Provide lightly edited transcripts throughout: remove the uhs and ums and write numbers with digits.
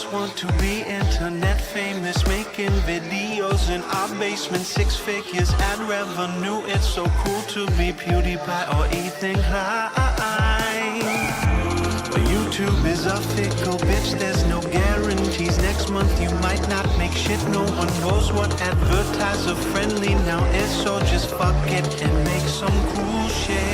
just want to be internet famous, making videos in our basement, 6 figures ad revenue. It's so cool to be PewDiePie or Ethan Klein. But YouTube is a fickle bitch, there's no guarantees. Next month you might not make shit, no one knows what advertiser friendly now is. So just fuck it and make some cool shit.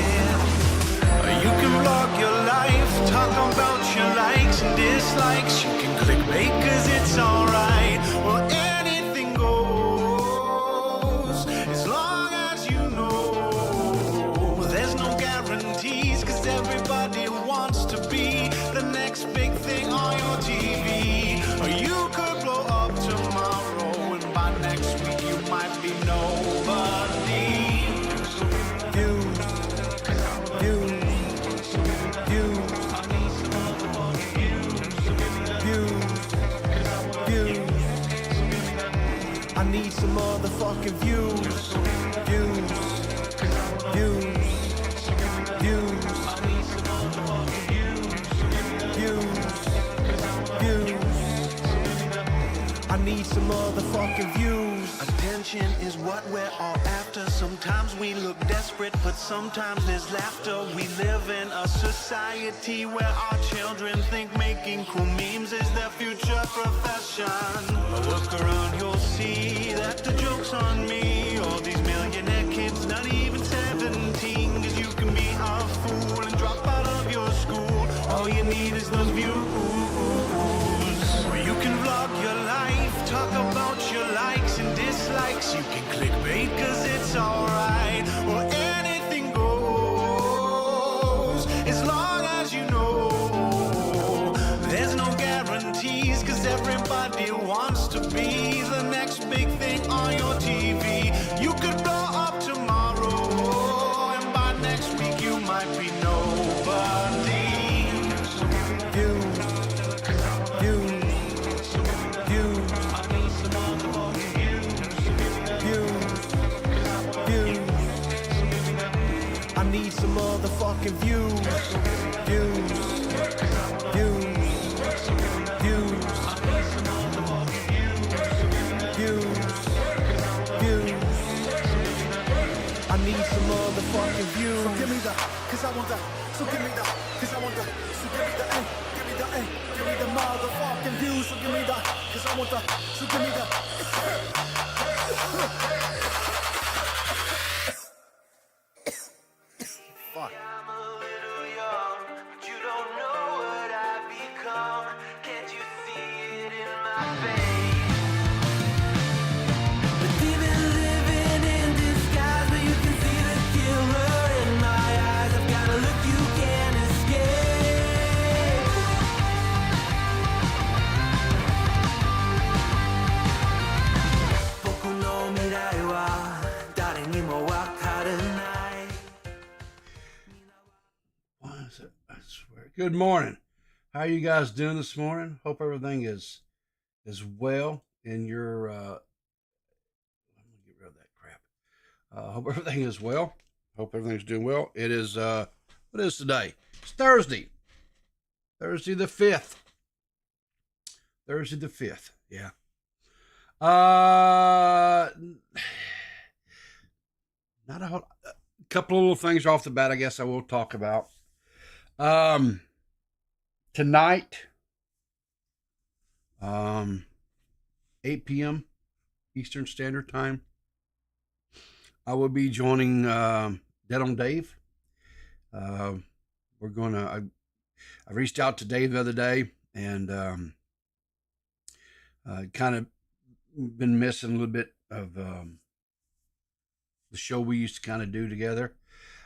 You can vlog your life, talk about your likes and dislikes. You can clickbait cause it's alright. Well, anything goes, as long as you know. There's no guarantees cause everybody wants to be the next big thing on your TV. Or you could blow up tomorrow and by next week you might be nobody. I need some motherfucking views. Views. I need some motherfucking views. Attention is what we're all after. Sometimes we look desperate, but sometimes there's laughter. We live in a society where our children think making cool memes is their future profession. But look around, you'll see that the joke's on me. All these millionaire kids, not even 17, cause you can be a fool and drop out of your school. All you need is those views. Or you can vlog your life, talk about your likes and dislikes. You can clickbait cause it's alright. Or anything goes, as long as you know. There's no guarantees cause everybody wants to be the next big thing on your TV. You could blow up tomorrow and by next week you might be nobody. I need some motherfucking views. I need some motherfucking views. So give me the, cause I want the, so give me the, cause I want the, so give me the, give me the, give me the motherfucking views. So give me the, cause I want the, so give me the. Fuck. I'm a little young, but you don't know what I've become. Can't you see it in my face? But even living in disguise, but you can see the killer in my eyes. I've got a look you can't escape. Boku no mirai wa dare ni mo wakaranai. I swear. Good morning. How are you guys doing this morning? Hope everything is well in your let me get rid of that crap. Hope everything is well. Hope everything's doing well. It is what is today? It's Thursday. Thursday the 5th. Thursday the 5th. Yeah. Not a whole couple of little things off the bat I guess I will talk about. Tonight, 8 p.m. Eastern Standard Time, I will be joining Dead on Dave. We're gonna. I reached out to Dave the other day and kind of been missing a little bit of the show we used to kind of do together.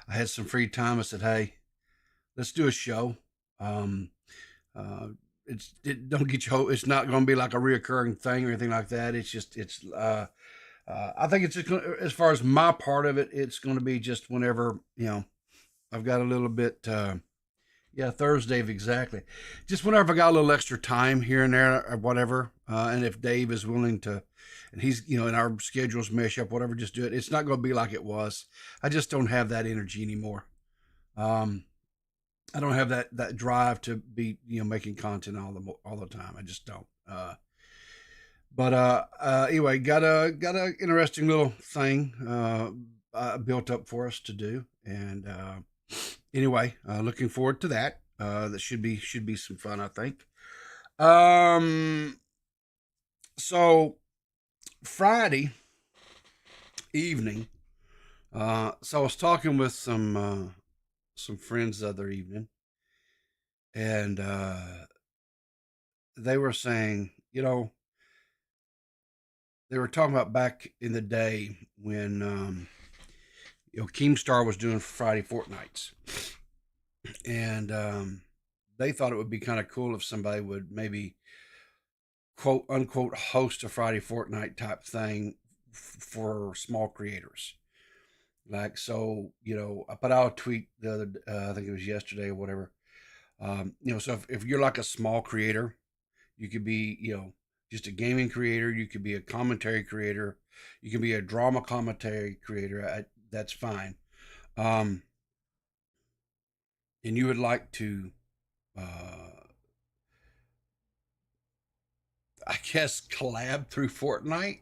I had some free time. I said, "Hey, let's do a show." Don't get you. It's not going to be like a reoccurring thing or anything like that. It's just I think it's just gonna, as far as my part of it, it's going to be just whenever I've got a little bit. Thursday exactly. Just whenever I got a little extra time here and there or whatever, and if Dave is willing to, and he's and our schedules mesh up, whatever, just do it. It's not going to be like it was. I just don't have that energy anymore. I don't have that drive to be making content all the time. I just don't. Anyway, got a interesting little thing built up for us to do, and anyway, looking forward to that. That should be some fun, I think. Um, so Friday evening, so I was talking with some friends the other evening, and they were saying, they were talking about back in the day when Keemstar was doing Friday fortnights, and they thought it would be kind of cool if somebody would maybe quote unquote host a Friday fortnight type thing for small creators. Like, so, I put out a tweet the other, I think it was yesterday or whatever. So if you're like a small creator, you could be, just a gaming creator. You could be a commentary creator. You can be a drama commentary creator. That's fine. Um, and you would like to, I guess, collab through Fortnite.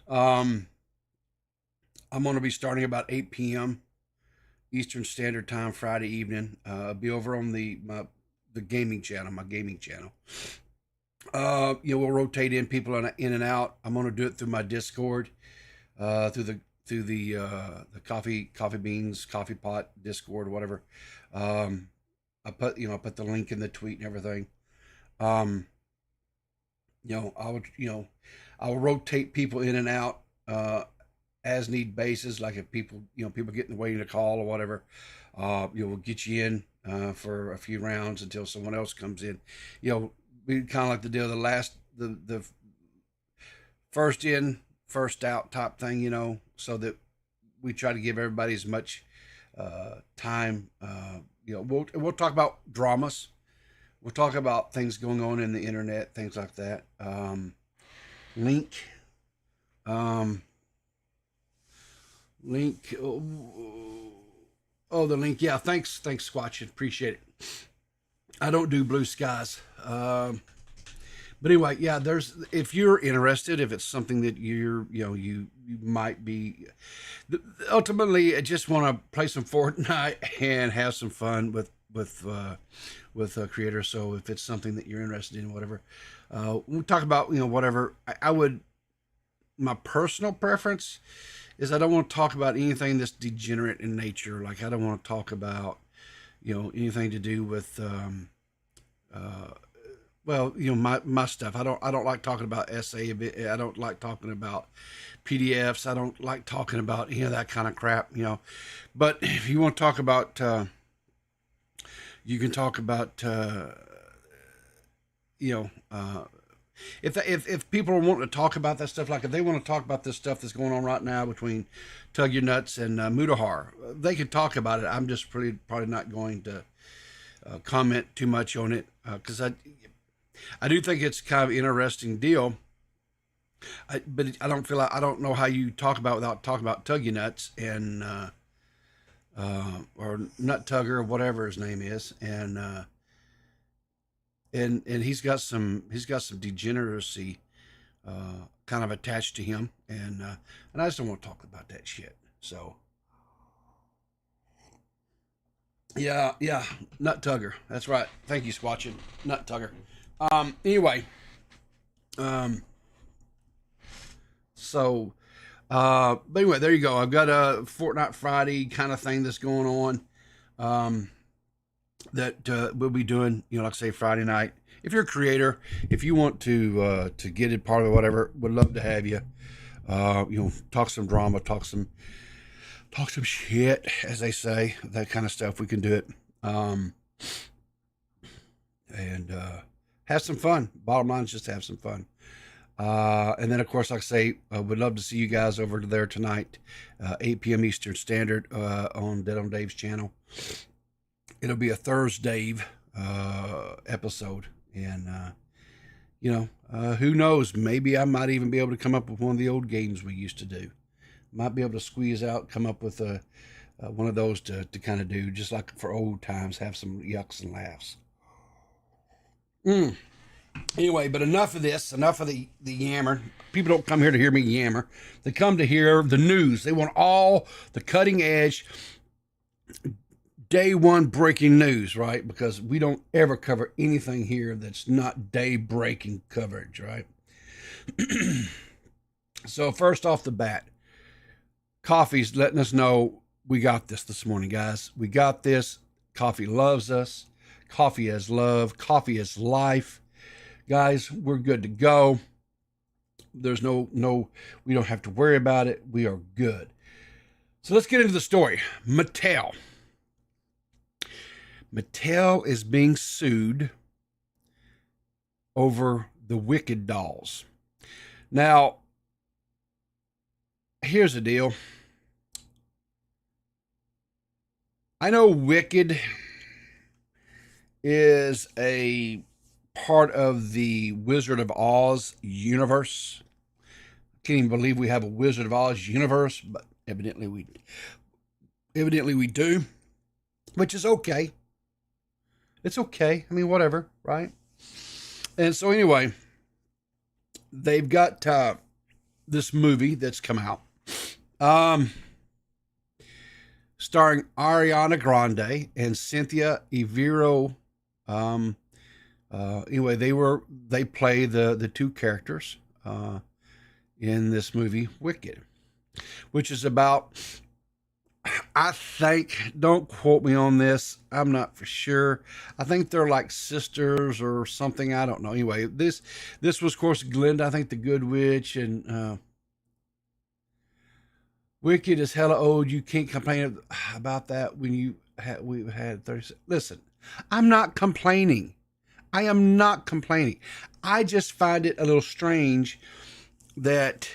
Um, I'm going to be starting about 8 p.m. Eastern Standard Time Friday evening. I'll be over on the gaming channel, my gaming channel. We'll rotate in people in and out. I'm going to do it through my Discord, through the coffee beans, coffee pot Discord, or whatever. I put the link in the tweet and everything. Um, I would, I'll rotate people in and out, as need basis. Like if people getting waiting to call or whatever, we'll get you in, for a few rounds until someone else comes in. We kind of like the deal, the first in, first out type thing, so that we try to give everybody as much time. We'll talk about dramas. We'll talk about things going on in the internet, things like that. Link, um, link. Oh, the link. Yeah, thanks, Squatch. Appreciate it. I don't do blue skies. But anyway, yeah, if you're interested, if it's something that you might be, ultimately, I just want to play some Fortnite and have some fun with creators. So if it's something that you're interested in, whatever, we'll talk about, whatever. I would, my personal preference is I don't want to talk about anything that's degenerate in nature. Like, I don't want to talk about, anything to do with, uh, well, my stuff. I don't like talking about essay. I don't like talking about PDFs. I don't like talking about any of that kind of crap. But if you want to talk about, you can talk about, you know, uh, if people are wanting to talk about that stuff, like if they want to talk about this stuff that's going on right now between Tug Your Nuts and Mudahar, they can talk about it. I'm just probably not going to comment too much on it, because I do think it's kind of an interesting deal. But I don't feel like, I don't know how you talk about without talking about Tug Your Nuts and or Nut Tugger or whatever his name is, and he's got some degeneracy kind of attached to him, and I just don't want to talk about that shit. So yeah, Nut Tugger. That's right. Thank you, Squatching. Nut Tugger. Anyway, um, so but anyway, there you go. I've got a Fortnite Friday kind of thing that's going on. Um, that we'll be doing, like I say, Friday night. If you're a creator, if you want to get it part of it, whatever, would love to have you. Talk some drama, talk some shit, as they say, that kind of stuff. We can do it, and have some fun. Bottom line is just have some fun. And then, of course, like I say, would love to see you guys over there tonight, 8 p.m. Eastern Standard, on Dead on Dave's channel. It'll be a Thursday episode, and who knows? Maybe I might even be able to come up with one of the old games we used to do. Might be able to squeeze out, come up with one of those to kind of do, just like for old times, have some yucks and laughs. Anyway, but enough of this, enough of the yammer. People don't come here to hear me yammer. They come to hear the news. They want all the cutting edge, day one breaking news, right? Because we don't ever cover anything here that's not day breaking coverage, right? So first off the bat, coffee's letting us know we got this morning, guys. We got this. Coffee loves us. Coffee is love. Coffee is life. Guys, we're good to go. There's no, we don't have to worry about it. We are good. So let's get into the story. Mattel is being sued over the Wicked dolls. Now, here's the deal. I know Wicked is a part of the Wizard of Oz universe. Can't even believe we have a Wizard of Oz universe, but evidently we do, which is okay. It's okay. I mean, whatever, right? And so anyway, they've got this movie that's come out, starring Ariana Grande and Cynthia Erivo. Anyway, they play the two characters in this movie, Wicked, which is about, I think, don't quote me on this, I'm not for sure, I think they're like sisters or something, I don't know. Anyway, this was, of course, Glinda, I think, the Good Witch, and Wicked is hella old. You can't complain about that when we've had 30. Listen, I'm not complaining. I am not complaining. I just find it a little strange that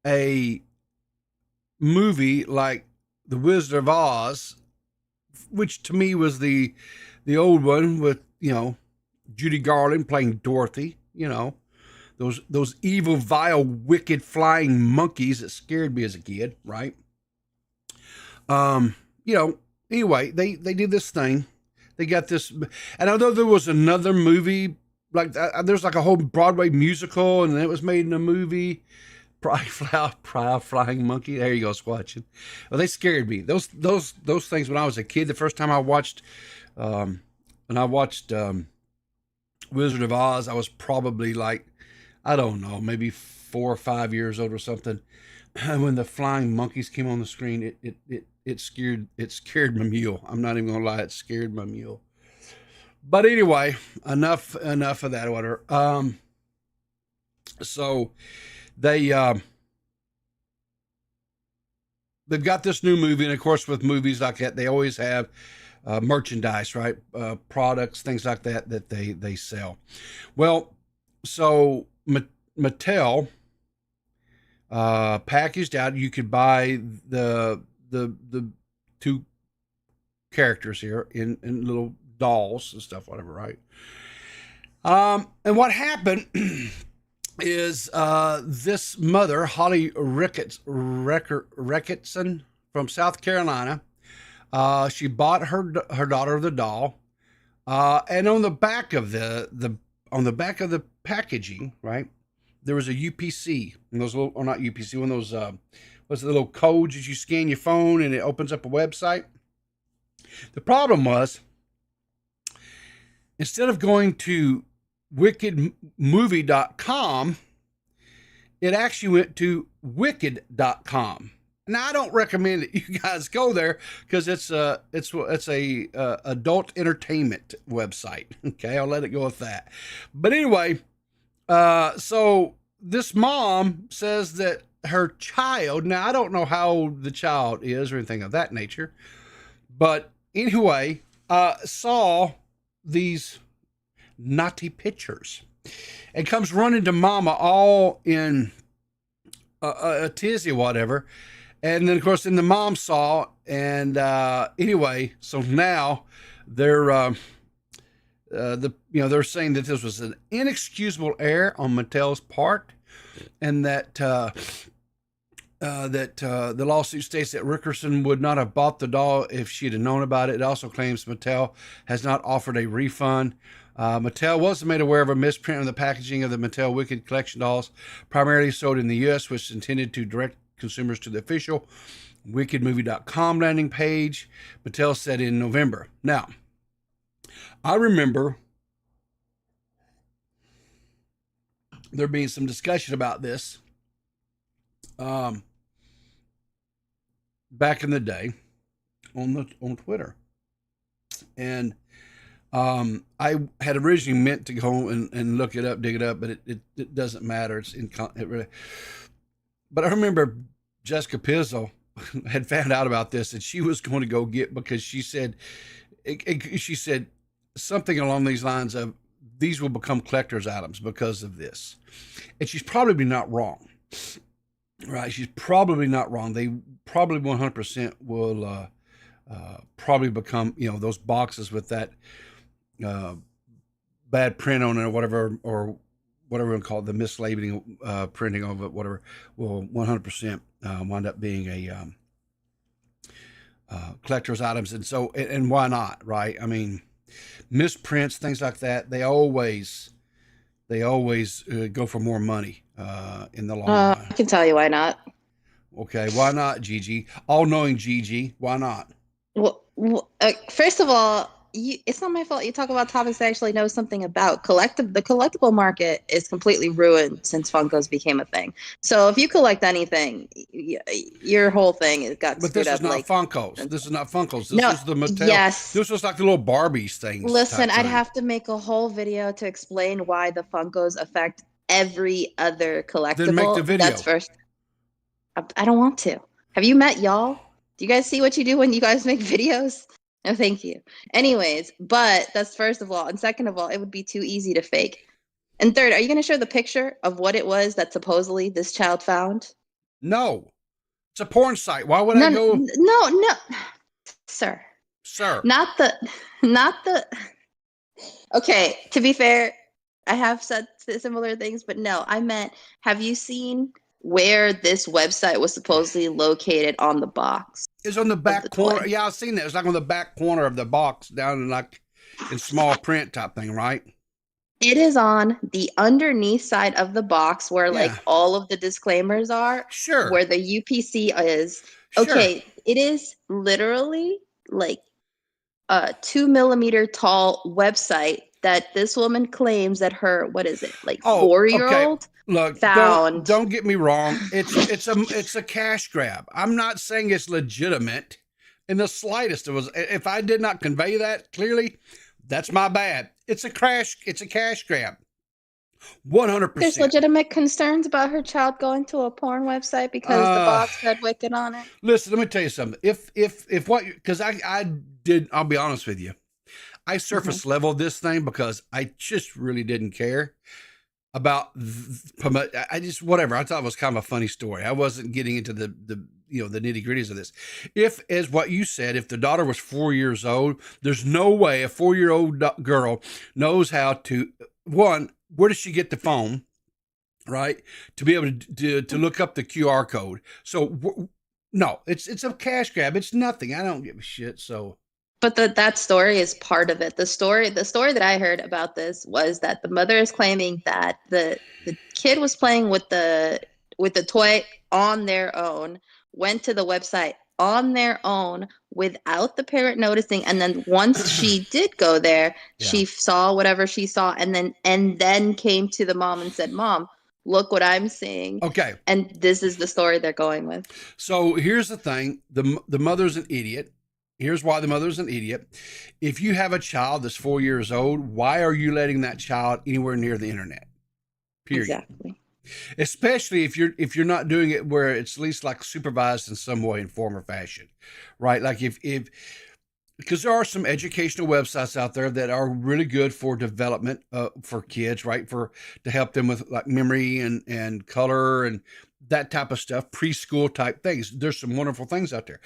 a movie like The Wizard of Oz, which to me was the old one with, Judy Garland playing Dorothy, those evil, vile, wicked flying monkeys that scared me as a kid, right? Anyway, they did this thing. They got this, and although there was another movie, like there's like a whole Broadway musical, and it was made in a movie, Flying Monkey. There you go, Squatching. Well, they scared me. Those things when I was a kid. The first time I watched, Wizard of Oz, I was probably like, I don't know, maybe 4 or 5 years old or something. And when the flying monkeys came on the screen, it scared my mule. I'm not even gonna lie, it scared my mule. But anyway, enough of that order. So they've got this new movie, and of course, with movies like that, they always have merchandise, right? Products, things like that they sell. Well, so Mattel packaged out. You could buy the two characters here in little dolls and stuff, whatever, right? And what happened is this mother, Holly Ricketson from South Carolina, she bought her daughter the doll, and on the back of the packaging, right, there was a UPC, and those little, or not UPC, one of those what's the little codes that you scan your phone and it opens up a website. The problem was, instead of going to wickedmovie.com, it actually went to wicked.com. Now, I don't recommend that you guys go there because it's a adult entertainment website. Okay, I'll let it go with that. But anyway, so this mom says that her child, now I don't know how old the child is or anything of that nature, but anyway, saw these naughty pictures and comes running to mama all in a tizzy or whatever. And then, of course, then the mom saw, and anyway, so now they're they're saying that this was an inexcusable error on Mattel's part, and that the lawsuit states that Rickerson would not have bought the doll if she'd have known about it. It also claims Mattel has not offered a refund. Mattel was made aware of a misprint on the packaging of the Mattel Wicked collection dolls, primarily sold in the U.S., which is intended to direct consumers to the official wickedmovie.com landing page, Mattel said in November. Now, I remember there being some discussion about this back in the day on Twitter. And I had originally meant to go and look it up, dig it up, but it doesn't matter. But I remember Jessica Pizzle had found out about this, and she was going to go get, because she said something along these lines of, these will become collector's items because of this. And she's probably not wrong, right? She's probably not wrong. They probably 100% will probably become, those boxes with that bad print on it, or whatever we call it, the mislabeling, printing of it, whatever, will 100% wind up being a collector's items. And so, and why not, right? I mean, misprints, things like that, they always go for more money in the long run. I can tell you why not. Okay, why not, Gigi? All-knowing Gigi, why not? Well, first of all, it's not my fault you talk about topics I actually know something about. The collectible market is completely ruined since Funkos became a thing. So if you collect anything, your whole thing got screwed up. But this is not Funkos. This is not Funkos. This is the Mattel. Yes. This was like the little Barbies things. Listen, I'd have to make a whole video to explain why the Funkos affect every other collectible. Then make the video. That's first. I don't want to. Have you met y'all? Do you guys see what you do when you guys make videos? No, thank you. Anyways, but that's first of all. And second of all, it would be too easy to fake. And third, are you going to show the picture of what it was that supposedly this child found? No. It's a porn site. Why would I go? No. Sir. Not the. Okay, to be fair, I have said similar things, but no, I meant, have you seen where this website was supposedly located on the box? It's on the back corner. Yeah, I've seen that. It's like on the back corner of the box, down in small print type thing, right? It is on the underneath side of the box where all of the disclaimers are. Sure. Where the UPC is. Okay, it is literally like a 2 millimeter tall website that this woman claims that her, 4-year-old Look, found. Don't get me wrong. It's a cash grab. I'm not saying it's legitimate in the slightest. If I did not convey that clearly, that's my bad. It's a cash grab. 100%. There's legitimate concerns about her child going to a porn website because the box had Wicked on it. Listen, let me tell you something. Because I'll be honest with you. I surface leveled this thing because I just really didn't care about I just, whatever. I thought it was kind of a funny story. I wasn't getting into the nitty gritties of this. If, as what you said, if the daughter was 4 years old, there's no way a 4-year-old girl knows how to, one, where does she get the phone, right? To be able to look up the QR code. So no, it's a cash grab. It's nothing. I don't give a shit. So. But that story is part of it. The story that I heard about this was that the mother is claiming that the kid was playing with the toy on their own, went to the website on their own without the parent noticing, and then once she did go there, she saw whatever she saw, and then came to the mom and said, "Mom, look what I'm seeing." Okay. And this is the story they're going with. So here's the thing: the mother's an idiot. Here's why the mother's an idiot. If you have a child that's 4 years old, why are you letting that child anywhere near the internet? Period. Exactly. Especially if you're not doing it where it's at least like supervised in some way, in form or fashion, right? Like if because there are some educational websites out there that are really good for development for kids, right? To help them with like memory and color and that type of stuff, preschool type things. There's some wonderful things out there.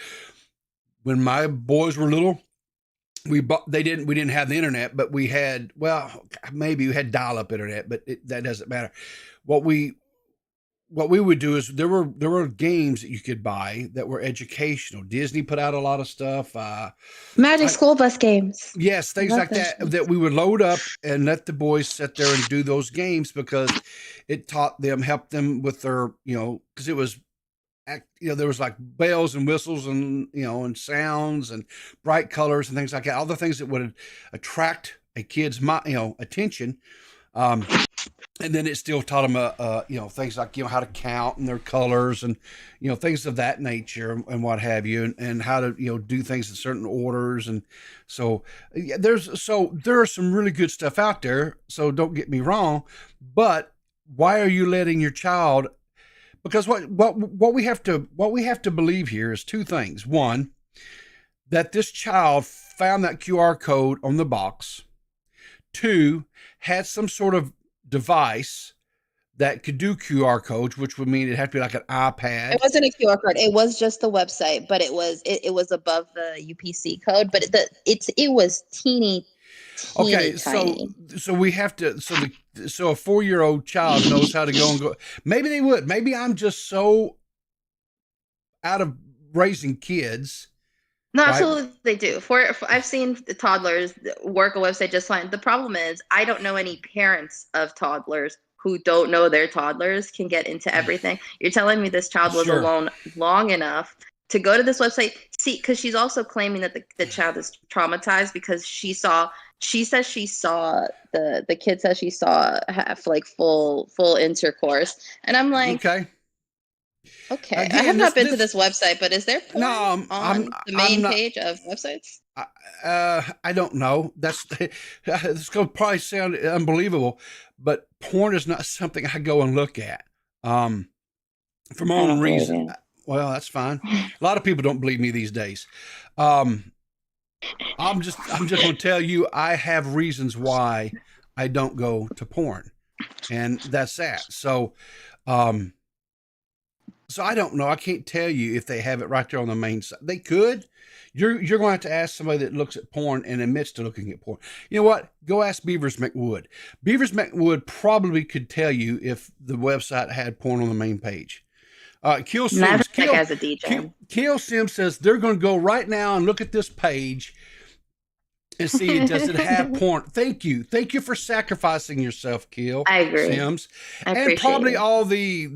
When my boys were little, we didn't have the internet, but we had, maybe we had dial-up internet, but that doesn't matter. What we what we would do is there were games that you could buy that were educational. Disney put out a lot of stuff. Magic School Bus games. Yes, I things love like those that games. that we would load up and let the boys sit there and do those games because it taught them, helped them with their, because it was, there was like bells and whistles and, and sounds and bright colors and things like that. All the things that would attract a kid's, attention. And then it still taught them, things like, how to count and their colors and, things of that nature and what have you, and how to, do things in certain orders. And so yeah, there are some really good stuff out there. So don't get me wrong, but why are you letting your child? Because what we have to believe here is two things. One, that this child found that QR code on the box. Two, had some sort of device that could do QR codes, which would mean it'd have to be like an iPad. It wasn't a QR code. It was just the website, but it was above the UPC code. But it was teeny Okay, tiny. so we have to so a 4-year-old child knows how to go and go. Maybe they would. Maybe I'm just so out of raising kids. No, Right? absolutely they do. I've seen the toddlers work a website just fine. The problem is I don't know any parents of toddlers who don't know their toddlers can get into everything. You're telling me this child was Sure. alone long enough to go to this website? See, because she's also claiming that the child is traumatized because she says she saw the kid says she saw have like full intercourse, and I'm like, Okay. okay, Again, I have not been to this- this website, but is there porn No, on the main I'm not. page of websites? I don't know. That's this going to probably sound unbelievable, but porn is not something I go and look at. For my I own don't believe reason. you. Well, that's fine. A lot of people don't believe me these days. I'm just going to tell you, I have reasons why I don't go to porn, and that's that. So I don't know. I can't tell you if they have it right there on the main site. They could. You're going to have to ask somebody that looks at porn and admits to looking at porn. You know what? Go ask Beavers McWood. Beavers McWood probably could tell you if the website had porn on the main page. Kill Sims. Maverick as a DJ. Kill Sims says they're going to go right now and look at this page and see, does it have porn? Thank you for sacrificing yourself, Kill. I agree. Sims, I and appreciate probably it. all the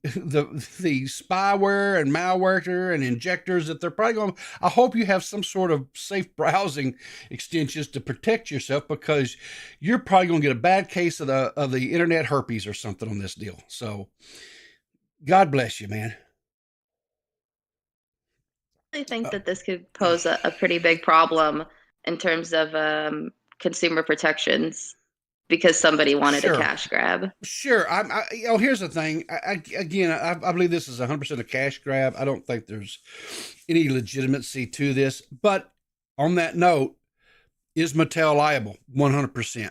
spyware and malware and injectors that they're probably going. I hope you have some sort of safe browsing extensions to protect yourself, because you're probably going to get a bad case of the internet herpes or something on this deal. So, God bless you, man. I think that this could pose a pretty big problem in terms of consumer protections because somebody wanted Sure. a cash grab. Sure. Here's the thing. I believe this is 100% a cash grab. I don't think there's any legitimacy to this. But on that note, is Mattel liable? 100%.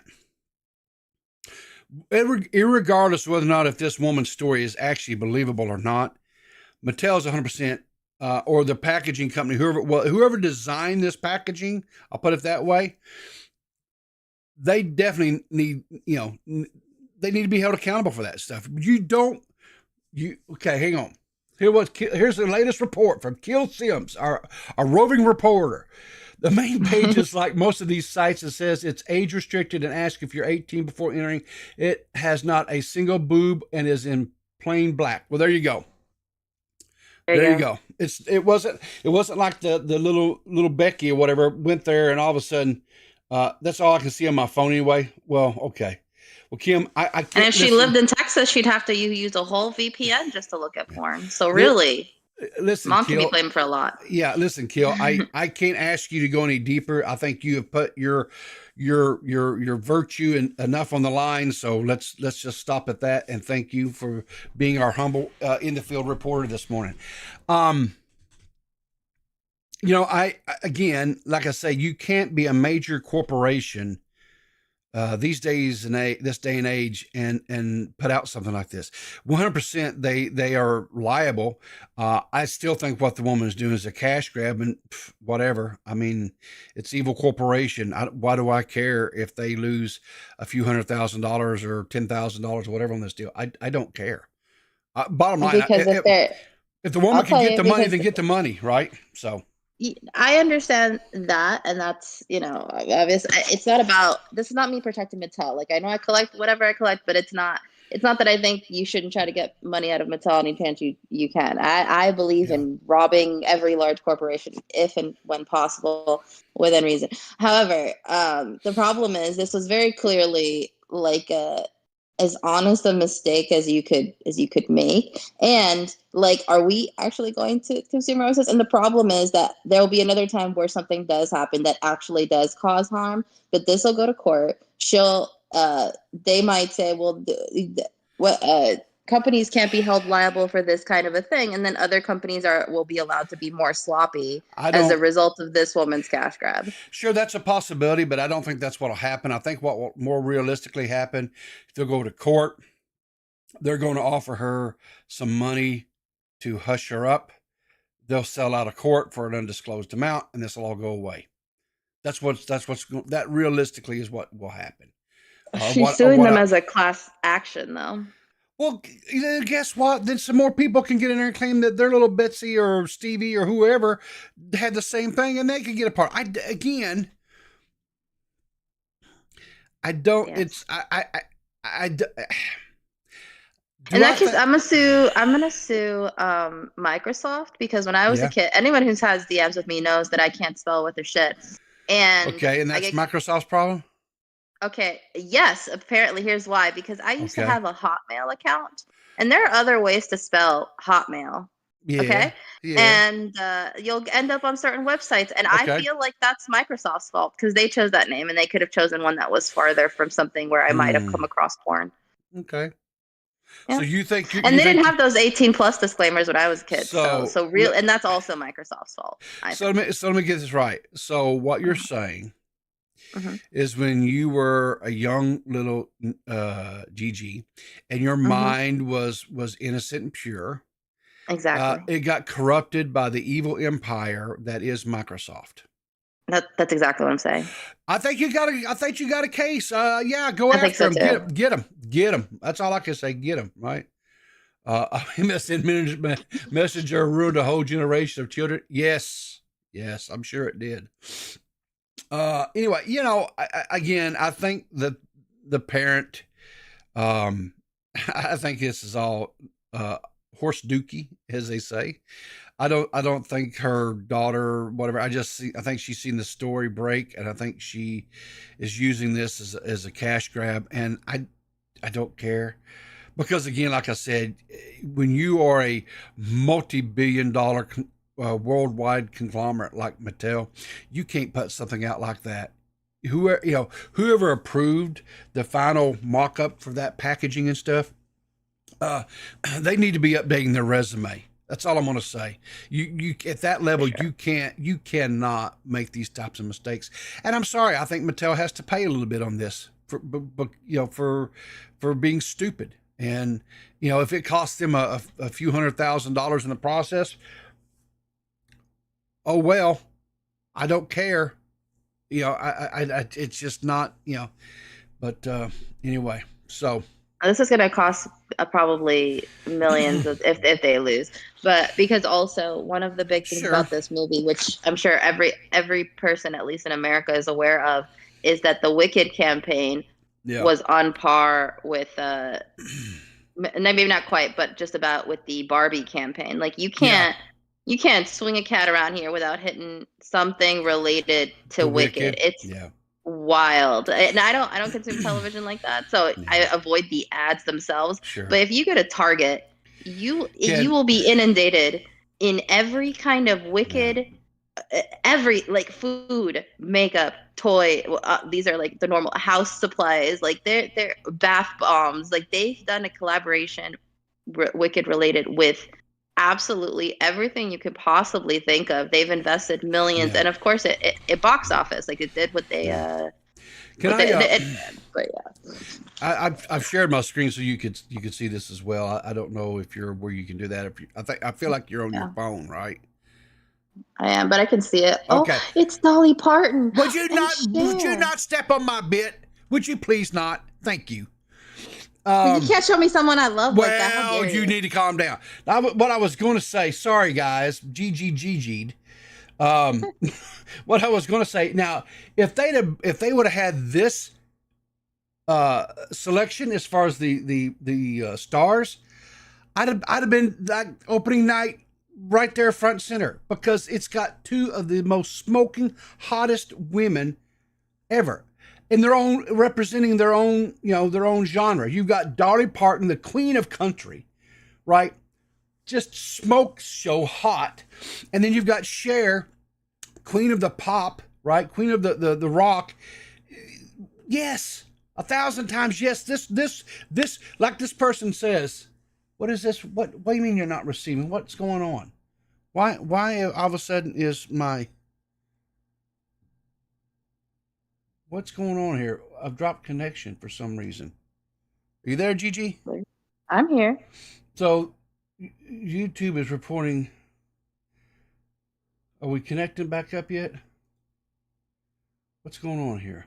Irregardless of whether or not if this woman's story is actually believable or not, Mattel's 100%. Or the packaging company, whoever designed this packaging, I'll put it that way, they definitely need, they need to be held accountable for that stuff. Okay, hang on. Here's the latest report from Kill Sims, our roving reporter. The main page is like most of these sites. It says it's age restricted and asks if you're 18 before entering. It has not a single boob and is in plain black. Well, there you go. There you go. It wasn't like the little Becky or whatever went there and all of a sudden, that's all I can see on my phone anyway. Well, okay. Well, Kim, I can't. And if she lived in Texas, she'd have to use a whole VPN just to look at porn. So really, listen, mom Kill, can be blamed for a lot. Yeah, listen, Kill. I can't ask you to go any deeper. I think you have put your virtue enough on the line. So let's just stop at that. And thank you for being our humble in the field reporter this morning. Again, like I say, you can't be a major corporation these days and this day and age and put out something like this. 100% they are liable. I still think what the woman is doing is a cash grab and whatever. I mean, it's evil corporation. Why do I care if they lose a few $100,000 or $10,000 or whatever on this deal? I don't care. Bottom line, because if the I'll woman can tell get you, the money, because then get the money, right? So I understand that, and that's, obvious. It's not about, this is not me protecting Mattel. Like, I know I collect whatever I collect, but it's not that I think you shouldn't try to get money out of Mattel any chance you can. I believe yeah, in robbing every large corporation if and when possible within reason. However, the problem is this was very clearly like a as honest a mistake as you could make. And like, are we actually going to consumer access? And the problem is that there will be another time where something does happen that actually does cause harm, but this will go to court. They might say, well, what companies can't be held liable for this kind of a thing, and then other companies will be allowed to be more sloppy I as a don't. result of this woman's cash grab. Sure, that's a possibility, but I don't think that's what'll happen. I think what will more realistically happen, they'll go to court. They're going to offer her some money to hush her up. They'll sell out of court for an undisclosed amount, and this will all go away. That realistically is what will happen. She's suing them as a class action, though. Well, guess what? Then some more people can get in there and claim that their little Betsy or Stevie or whoever had the same thing, and they could get a part. I don't. Yes. It's In that case, I'm gonna sue Microsoft, because when I was a kid, anyone who has DMs with me knows that I can't spell with their shit. And okay, and that's Microsoft's problem. Okay, yes, apparently here's why. Because I used to have a Hotmail account, and there are other ways to spell Hotmail. Yeah, okay, yeah. and you'll end up on certain websites, and I feel like that's Microsoft's fault, because they chose that name, and they could have chosen one that was farther from something where I might have come across porn. Okay. Yeah. So you think and they didn't have those 18+ disclaimers when I was a kid. So real, and that's also Microsoft's fault. Let me get this right. So what you're saying is, when you were a young little Gigi, and your mind was innocent and pure, exactly, it got corrupted by the evil empire that is Microsoft. That's exactly what I'm saying. I think you got a case. Yeah, go after them. Get them. That's all I can say. Get them, right? Messenger ruined a whole generation of children. Yes, I'm sure it did. Anyway, I think that the parent, I think this is all horse dookie, as they say. I don't think her daughter, whatever. I think she's seen the story break, and I think she is using this as a cash grab, and I don't care, because again, like I said, when you are a multi-billion-dollar worldwide conglomerate like Mattel, you can't put something out like that. Whoever approved the final mock-up for that packaging and stuff, they need to be updating their resume. That's all I'm going to say. You at that level, you cannot make these types of mistakes. And I'm sorry, I think Mattel has to pay a little bit on this for being stupid. And if it costs them a few $100,000 in the process, oh well, I don't care. It's just not, But anyway, so. This is going to cost probably millions if they lose. But because also one of the big things about this movie, which I'm sure every person, at least in America, is aware of, is that the Wicked campaign was on par with, maybe not quite, but just about with the Barbie campaign. Like, you can't swing a cat around here without hitting something related to Wicked. It's wild. And I don't consume television like that, so I avoid the ads themselves. But if you go to Target, you will be inundated in every kind of Wicked, every, like, food, makeup, toy. These are like the normal house supplies, like they're bath bombs. Like, they've done a collaboration Wicked related with absolutely everything you could possibly think of. They've invested millions, and of course it box office, like it did what they I've shared my screen so you could see this as well. I don't know if you're where you can do that. I feel like you're on your phone, right? I am, but I can see it. Okay. Oh, it's Dolly Parton. Would you not step on my bit? Would you please not? Thank you. But you can't show me someone I love like that. How Well, dare you you? need to calm down. Now, what I was going to say, sorry guys, GGGG'd. What I was going to say now, if they would have had this selection as far as the stars, I'd have been like opening night right there front and center, because it's got two of the most smoking hottest women ever in their own, representing their own, their own genre. You've got Dolly Parton, the queen of country, right? Just smoke show hot. And then you've got Cher, queen of the pop, right? Queen of the rock. Yes, 1,000 times yes. This like this person says, what is this? What do you mean you're not receiving? What's going on? Why all of a sudden is my, what's going on here? I've dropped connection for some reason. Are you there, Gigi? I'm here. So YouTube is reporting. Are we connecting back up yet? What's going on here?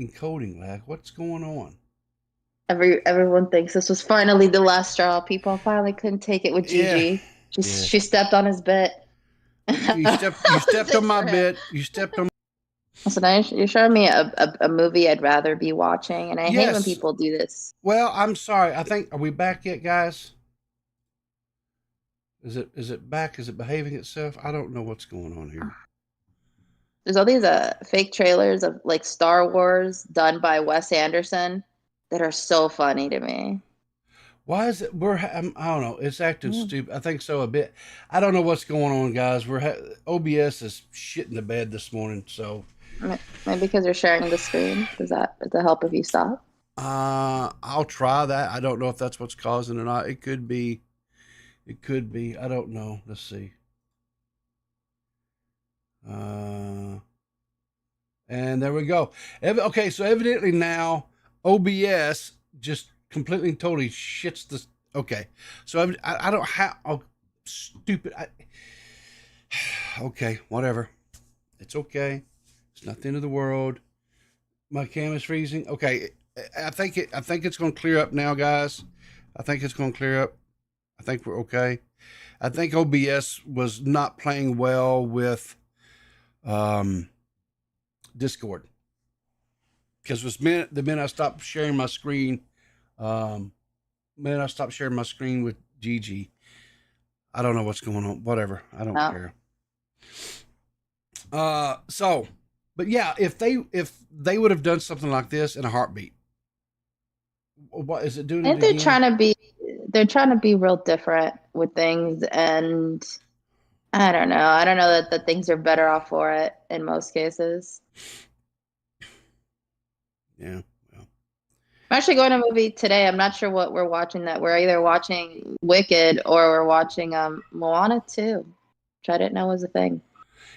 Encoding lag. What's going on? Everyone thinks this was finally the last straw. People finally couldn't take it with Gigi. Yeah. She stepped on his bit. You stepped on my bit. You stepped on. So now you're showing me a movie I'd rather be watching, and I hate when people do this. Well, I'm sorry. I think, are we back yet, guys? Is it back? Is it behaving itself? I don't know what's going on here. There's all these fake trailers of like Star Wars done by Wes Anderson that are so funny to me. Why is it I don't know. It's acting stupid. I think so a bit. I don't know what's going on, guys. OBS is shit in the bed this morning, so. Maybe because you're sharing the screen. Does that help if you stop? I'll try that. I don't know if that's what's causing it or not. It could be. It could be. I don't know. Let's see. And there we go. Okay, so evidently now OBS just completely and totally shits this. Okay, so I don't have. Oh, stupid. Okay, whatever. It's okay. It's not the end of the world. My cam is freezing. Okay, I think it's going to clear up now, guys. I think it's going to clear up. I think we're okay. I think OBS was not playing well with Discord, because the minute I stopped sharing my screen, with Gigi, I don't know what's going on. Whatever, I don't care. So, but yeah, if they would have done something like this in a heartbeat, what is it doing? And they're trying to be real different with things, and I don't know. I don't know that the things are better off for it in most cases. Yeah. Well. I'm actually going to a movie today. I'm not sure what we're watching. That we're either watching Wicked or we're watching Moana 2, which I didn't know was a thing.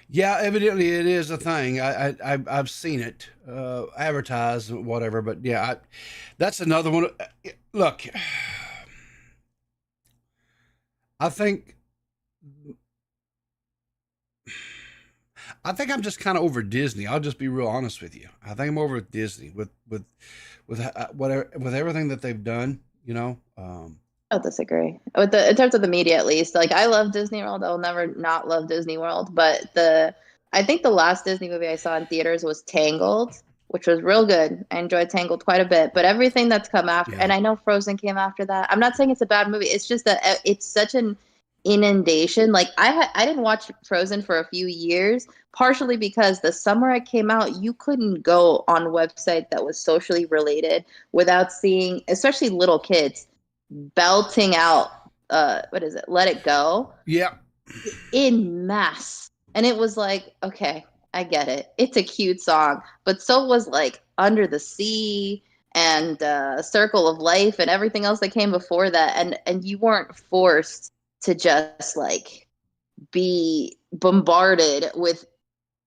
Yeah, evidently it is a thing. I've seen it advertised, whatever. But yeah, that's another one. Look, I think I'm just kind of over Disney. I'll just be real honest with you. I think I'm over with Disney with whatever, with everything that they've done. I disagree in terms of the media, at least. Like, I love Disney World. I'll never not love Disney World. But I think the last Disney movie I saw in theaters was Tangled, which was real good. I enjoyed Tangled quite a bit. But everything that's come after, and I know Frozen came after that. I'm not saying it's a bad movie. It's just that it's such an inundation. Like, I didn't watch Frozen for a few years, partially because the summer it came out, you couldn't go on a website that was socially related without seeing, especially little kids, belting out what is it, Let It Go, in mass. And it was like, okay, I get it, it's a cute song, but so was like Under the Sea and Circle of Life and everything else that came before that, and you weren't forced to just like be bombarded with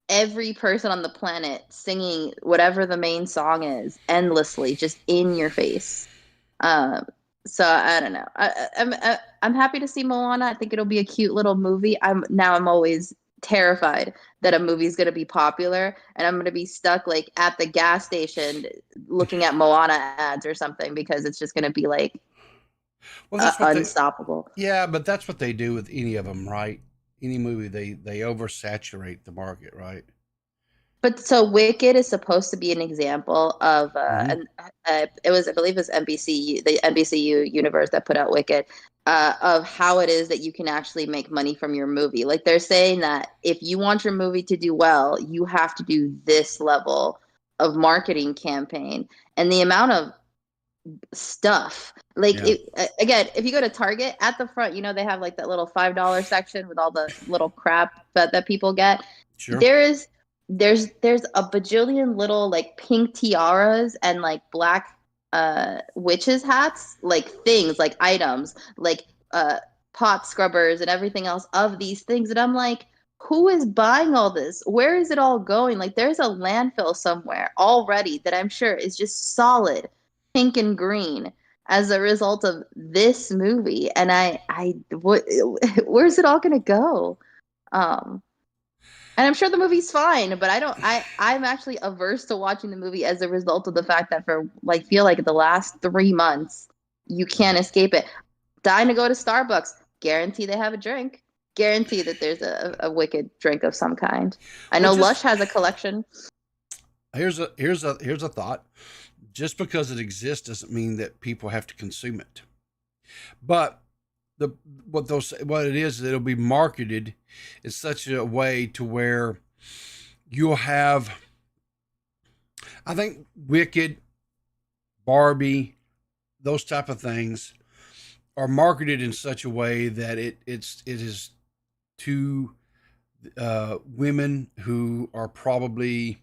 every person on the planet singing whatever the main song is endlessly, just in your face. So I don't know. I'm happy to see Moana. I think it'll be a cute little movie. I'm always terrified that a movie's going to be popular and I'm going to be stuck like at the gas station looking at Moana ads or something because it's just going to be like Well, that's what they. unstoppable. Yeah, but that's what they do with any of them, right? Any movie, they oversaturate the market, right? But so Wicked is supposed to be an example of Hmm. it was I believe it was NBC the NBCU universe that put out Wicked of how it is that you can actually make money from your movie. Like they're saying that if you want your movie to do well, you have to do this level of marketing campaign and the amount of stuff. Like Yeah, it, again, if you go to Target at the front, you know they have like that little $5 section with all the little crap that people get. sure. There is there's a bajillion little like pink tiaras and like black witches hats, like things, like items, like pot scrubbers and everything else of these things. And I'm like, who is buying all this? Where is it all going? Like there's a landfill somewhere already that I'm sure is just solid pink and green as a result of this movie. And what, where's it all going to go? Um, and I'm sure the movie's fine, but I'm actually averse to watching the movie as a result of the fact that for like, feel like the last 3 months, you can't escape it. Dying to go to Starbucks, guarantee they have a drink. Guarantee that there's a wicked drink of some kind. I Well, know just Lush has a collection. here's a thought. Just because it exists doesn't mean that people have to consume it. But the what it is, it'll be marketed in such a way to where you'll have. I think Wicked, Barbie, those type of things are marketed in such a way that it is to women who are probably,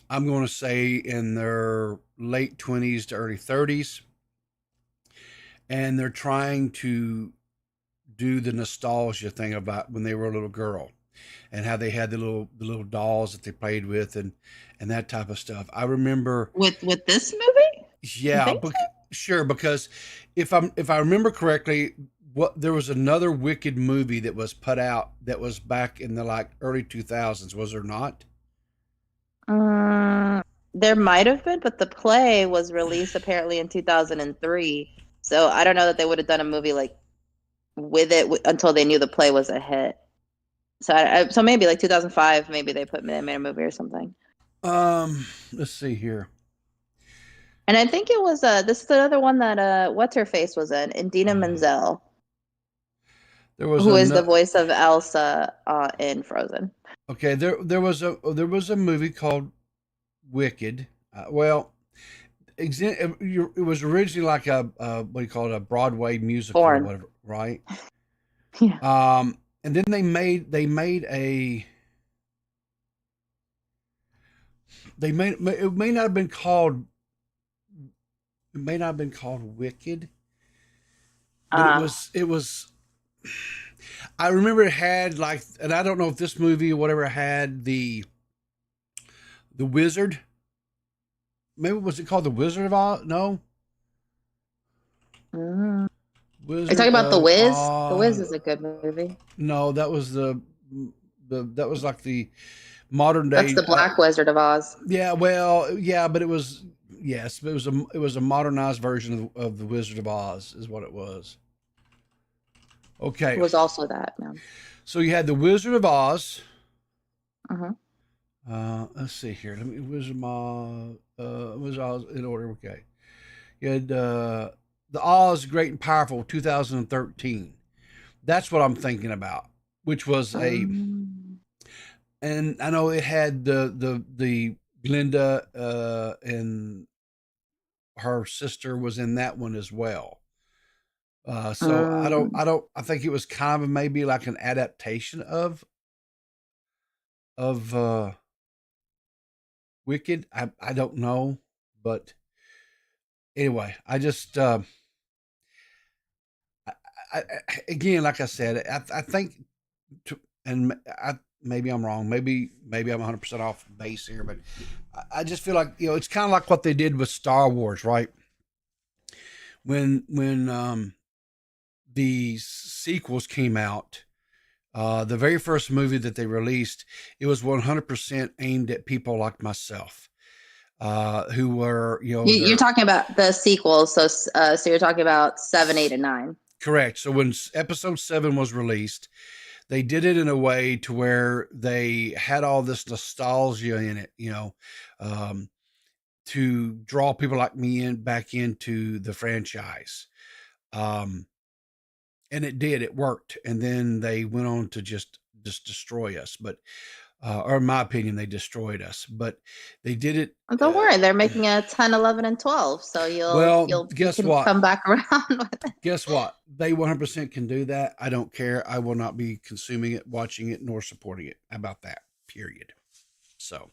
I'm going to say, in their late 20s to early 30s, and they're trying to do the nostalgia thing about when they were a little girl and how they had the little dolls that they played with and that type of stuff. I remember, With this movie? You yeah, think so? sure, because if I remember correctly, what there was another Wicked movie that was put out that was back in the like early 2000s, was there not? There might have been, but the play was released apparently in 2003. So I don't know that they would have done a movie like with it until they knew the play was a hit. So so maybe like 2005, maybe they made a movie or something. Let's see here. And I think it was this is the other one that what's her face was in, Indina Uh, Menzel, there was who a is the voice of Elsa in Frozen. okay. There was a movie called Wicked. Well, it was originally like a what do you call it, a Broadway musical or Born. whatever, right? Yeah. And then they made it may not have been called Wicked, but Uh, it was. I remember it had like, and I don't know if this movie or whatever had the wizard. Maybe was it called the Wizard of Oz? No, mm. Are you talking Wizard about The of Wiz? The Wiz Oz. is a good movie. No, that was that was like the modern That's day. the Black Wizard of Oz. Yeah, well, yeah, but it was, yes, but it was a modernized version of the Wizard of Oz, is what it was. It Okay, was also that, man. so you had the Wizard of Oz. Uh-huh. Let's see here. Let me Wizard of Oz in order. Okay, you had the Oz Great and Powerful 2013. That's what I'm thinking about, which was a, Um, and I know it had the Glinda and her sister was in that one as well. So um, I think it was kind of maybe like an adaptation of Wicked. I don't know, but anyway, I just again, like I said, I think and maybe I'm wrong. Maybe I'm 100% off base here, but I just feel like, it's kind of like what they did with Star Wars, right? When the sequels came out, The very first movie that they released, it was 100% aimed at people like myself, who were, You're they're talking about the sequels, so you're talking about 7, 8, and 9. correct. So when episode 7 was released, they did it in a way to where they had all this nostalgia in it, um, to draw people like me back into the franchise. Um, and it did, it worked. And then they went on to just destroy us. But, or in my opinion, they destroyed us, but they did it. Don't worry, they're making a 10, 11, and 12, so you Guess can what? come back around with it. Guess what? They 100% can do that. I don't care. I will not be consuming it, watching it, nor supporting it. How about that? Period. So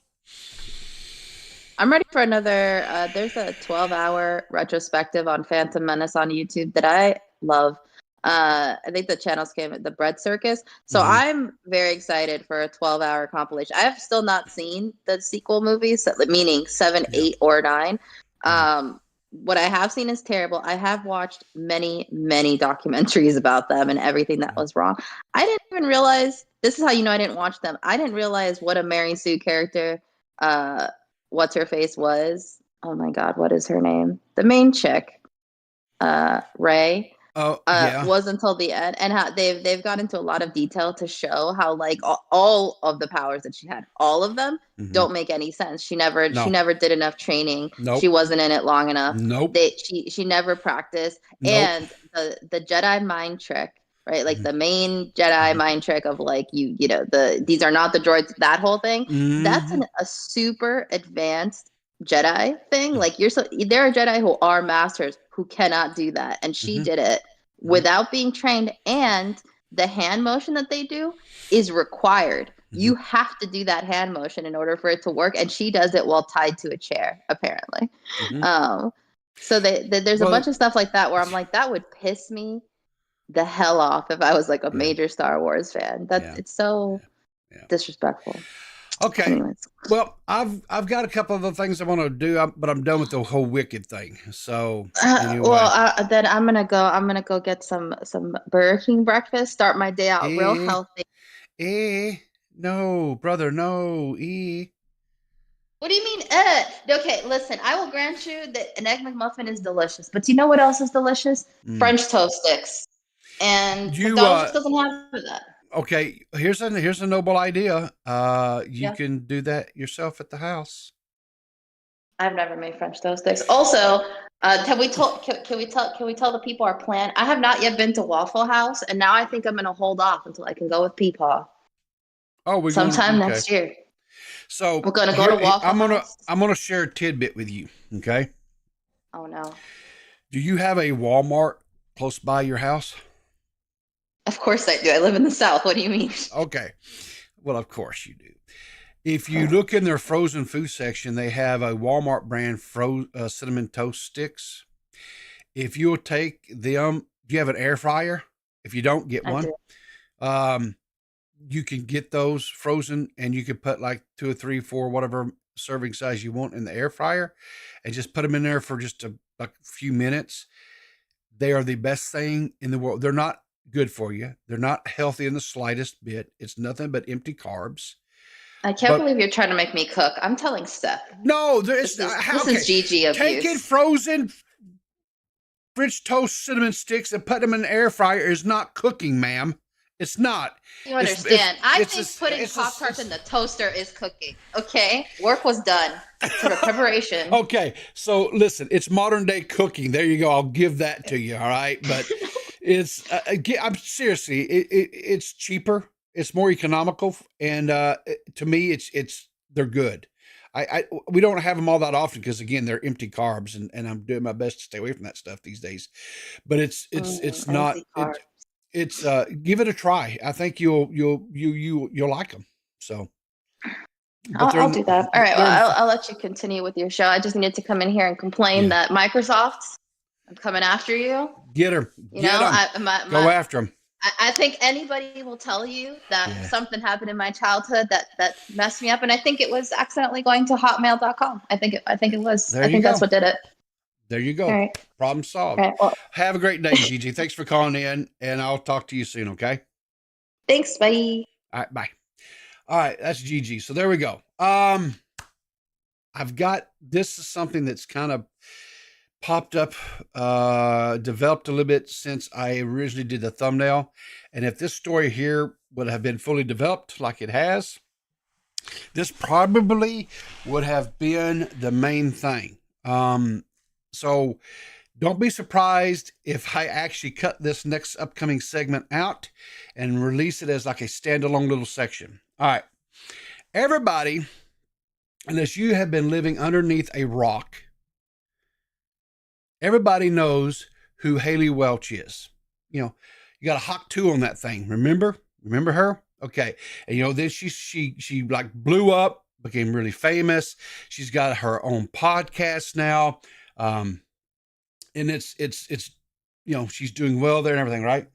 I'm ready for another. There's a 12-hour retrospective on Phantom Menace on YouTube that I love. I think the channel's came at the Bread Circus. So Mhm. I'm very excited for a 12-hour compilation. I have still not seen the sequel movies, meaning 7, Yeah. 8, or 9. Mhm. What I have seen is terrible. I have watched many, many documentaries about them and everything that was wrong. I didn't even realize, this is how you know I didn't watch them. I didn't realize what a Mary Sue character, what's her face was. Oh my God, what is her name? The main chick, Ray. Oh, yeah. Was until the end, and how they've gone into a lot of detail to show how like all of the powers that she had, all of them Mhm. don't make any sense. She never No. did enough training. Nope. She wasn't in it long enough. Nope. She never practiced. Nope. And the Jedi mind trick, right? Like Mhm. the main Jedi Mhm. mind trick of like these are not the droids. That whole thing. That's Mhm. a super advanced Jedi thing. Mhm. Like there are Jedi who are masters who cannot do that, and she Mhm. did it without being trained. And the hand motion that they do is required. You have to do that hand motion in order for it to work, and she does it while tied to a chair, apparently. Mhm. So there's a Well, bunch of stuff like that where I'm like, that would piss me the hell off if I was like a yeah. major Star Wars fan. Yeah. It's so Yeah. disrespectful. Okay. Anyways. Well, I've got a couple of other things I want to do, but I'm done with the whole Wicked thing. So anyway, Then I'm gonna go get some Burger King breakfast. Start my day out real healthy. No, brother, no, What do you mean, Okay, listen, I will grant you that an Egg McMuffin is delicious, but do you know what else is delicious? French toast sticks. And McDonald's just doesn't have that. Okay, here's a noble idea. You can do that yourself at the house. I've never made French toast sticks. Also, can we tell the people our plan? I have not yet been to Waffle House, and now I think I'm gonna hold off until I can go with Peepaw. Oh, sometime next year. So we're gonna go to Waffle House. I'm gonna share a tidbit with you. Okay. Oh no. Do you have a Walmart close by your house? Of course I do. I live in the South. What do you mean? Okay. Well, of course you do. If you look in their frozen food section, they have a Walmart brand cinnamon toast sticks. If you'll take them, do you have an air fryer? If you don't, get one. You can get those frozen, and you can put like 2 or 3, 4, whatever serving size you want in the air fryer, and just put them in there for just a few minutes. They are the best thing in the world. They're not good for you. They're not healthy in the slightest bit. It's nothing but empty carbs. I can't believe you're trying to make me cook. I'm telling Seth. No, this is Gigi abuse. Taking frozen French toast cinnamon sticks and put them in the air fryer is not cooking, ma'am. It's not. You understand? I think putting Pop-Tarts in the toaster is cooking. Okay? Work was done. Sort of preparation. Okay. So listen, it's modern day cooking. There you go. I'll give that to you. All right. But it's, I'm seriously, it's cheaper. It's more economical. And to me, they're good. We don't have them all that often because again, they're empty carbs and I'm doing my best to stay away from that stuff these days. But it's not, give it a try. I think you'll like them. So I'll do that. All right. Well, I'll let you continue with your show. I just needed to come in here and complain that Microsoft, I'm coming after you. Get her. Go after them. I think anybody will tell you that something happened in my childhood that messed me up, and I think it was accidentally going to hotmail.com. I think it was. I think that's what did it. There you go. Right. Problem solved. Right, well, have a great day, Gigi. Thanks for calling in, and I'll talk to you soon, okay? Thanks. Bye. All right, bye. All right, that's GG. So there we go. I've got, this is something that's kind of popped up, developed a little bit since I originally did the thumbnail. And if this story here would have been fully developed like it has, this probably would have been the main thing. So don't be surprised if I actually cut this next upcoming segment out and release it as like a standalone little section. All right. Everybody, unless you have been living underneath a rock, everybody knows who Haley Welch is. You know, you got a Hawk 2 on that thing. Remember her? Okay. And you know, then she like blew up, became really famous. She's got her own podcast now. And it's, you know, she's doing well there and everything, right?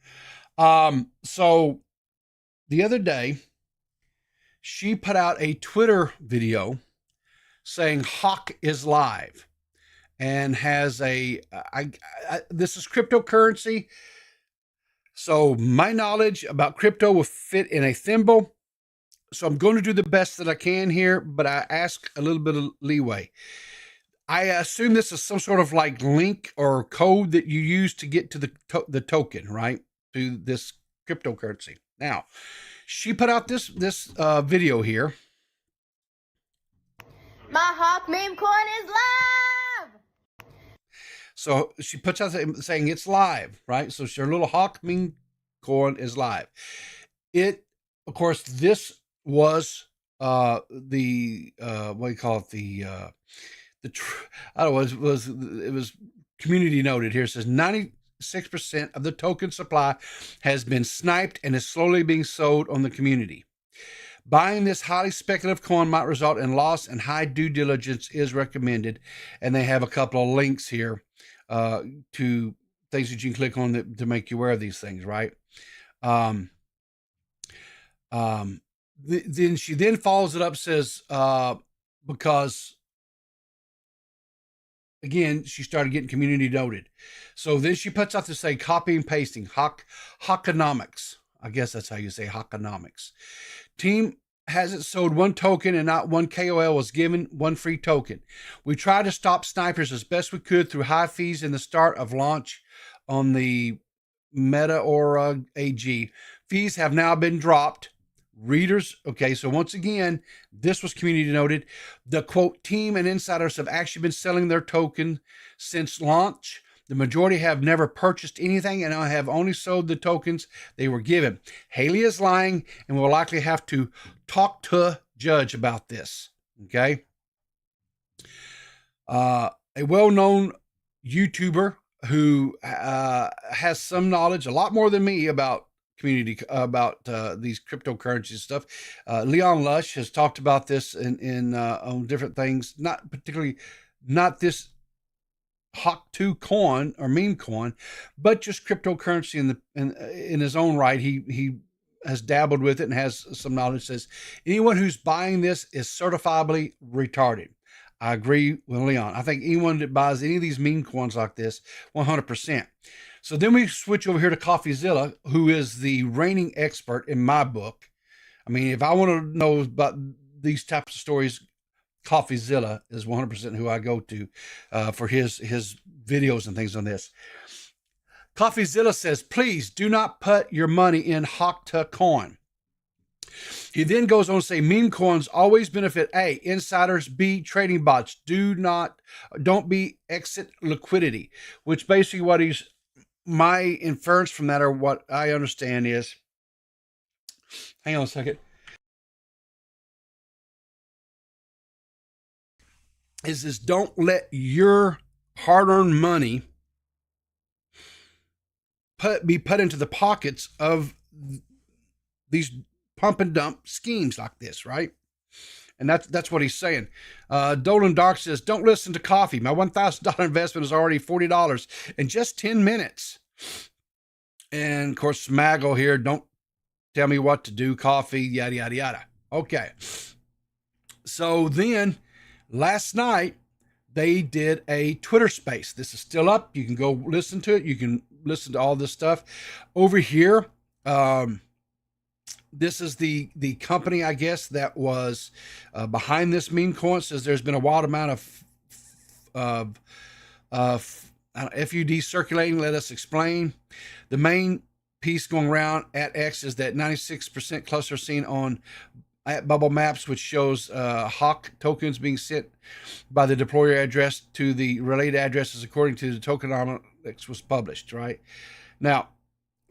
So the other day, she put out a Twitter video saying Hawk is live and has a, this is cryptocurrency. So my knowledge about crypto will fit in a thimble. So I'm going to do the best that I can here, but I ask a little bit of leeway. I assume this is some sort of like link or code that you use to get to the token, right? To this cryptocurrency. Now, she put out this video here. My Hawk meme coin is live! So she puts out saying it's live, right? So her little Hawk meme coin is live. It, of course, this was what do you call it? I don't know, it was community noted here. It says 96% of the token supply has been sniped and is slowly being sold on the community. Buying this highly speculative coin might result in loss, and high due diligence is recommended. And they have a couple of links here to things that you can click on to make you aware of these things, right? Then she then follows it up, says, because again, she started getting community noted. So then she puts out to say copy and pasting, Hawkonomics. I guess that's how you say Hawkonomics. Team hasn't sold one token and not one KOL was given one free token. We tried to stop snipers as best we could through high fees in the start of launch on the Meta AG. Fees have now been dropped. Readers, okay, so once again, this was community noted. The quote, team and insiders have actually been selling their token since launch. The majority have never purchased anything and have only sold the tokens they were given. Haley is lying and will likely have to talk to judge about this, okay? A well-known YouTuber who has some knowledge, a lot more than me, about community, about these cryptocurrency stuff. Leon Lush has talked about this in on different things, not this Hawk 2 coin or meme coin, but just cryptocurrency in his own right. He has dabbled with it and has some knowledge. Says anyone who's buying this is certifiably retarded. I agree with Leon. I think anyone that buys any of these meme coins like this, 100%. So then we switch over here to CoffeeZilla, who is the reigning expert in my book. I mean, if I want to know about these types of stories, CoffeeZilla is 100% who I go to for his videos and things on this. CoffeeZilla says, please do not put your money in Hawk coin. He then goes on to say meme coins always benefit A, insiders, B, trading bots. Don't be exit liquidity, which basically my inference from that, or what I understand is, hang on a second, is don't let your hard-earned money be put into the pockets of these pump and dump schemes like this, right? And that's what he's saying. Dolan Dark says, don't listen to Coffee. My $1,000 investment is already $40 in just 10 minutes. And of course, Smaggle here, don't tell me what to do, Coffee, yada, yada, yada. Okay. So then last night, they did a Twitter space. This is still up. You can go listen to it. You can listen to all this stuff over here. this is the company, I guess, that was behind this meme coin. Says there's been a wild amount of FUD circulating. Let us explain. The main piece going around at X is that 96% cluster seen on at Bubble Maps, which shows Hawk tokens being sent by the deployer address to the related addresses according to the tokenomics was published. Right now,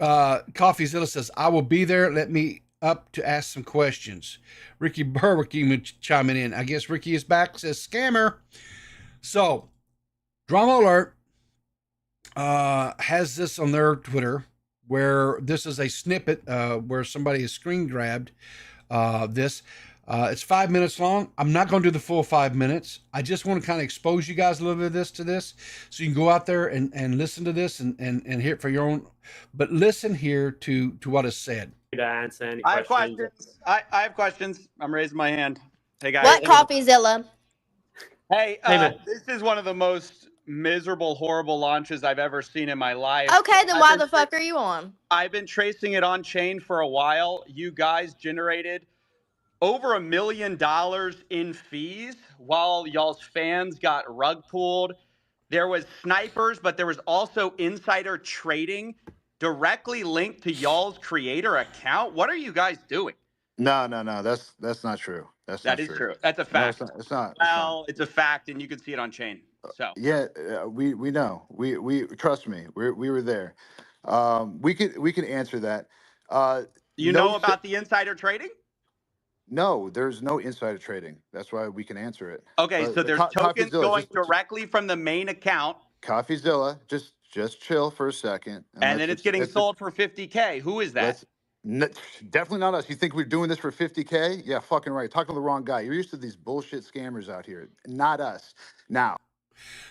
CoffeeZilla says, "I will be there. Let me up to ask some questions." Ricky Berwick even chiming in. I guess Ricky is back. Says scammer. So, Drama Alert has this on their Twitter, where this is a snippet where somebody has screen grabbed this. It's 5 minutes long. I'm not going to do the full 5 minutes. I just want to kind of expose you guys a little bit of this to this, so you can go out there and listen to this and hear it for your own. But listen here to what is said. To answer any I have questions. questions. I have questions. I'm raising my hand. Hey guys. What CoffeeZilla? Hey, Hey, man. this is one of the most miserable, horrible launches I've ever seen in my life. Okay, then why the fuck are you on? I've been tracing it on chain for a while. You guys generated over $1 million in fees while y'all's fans got rug pulled. There was snipers, but there was also insider trading directly linked to y'all's creator account. What are you guys doing? No. That's not true. That is true. That's a fact. No, it's not. Well, it's a fact, and you can see it on chain. So Yeah, we know. We trust me. We were there. We can answer that. you know about the insider trading? No, there's no insider trading. That's why we can answer it. Okay, so there's tokens CoffeeZilla, going directly from the main account, CoffeeZilla, just chill for a second. and then it's getting sold for $50K. Who is that? Definitely not us. You think we're doing this for $50K? Yeah, fucking right. Talking to the wrong guy. You're used to these bullshit scammers out here. Not us. Now.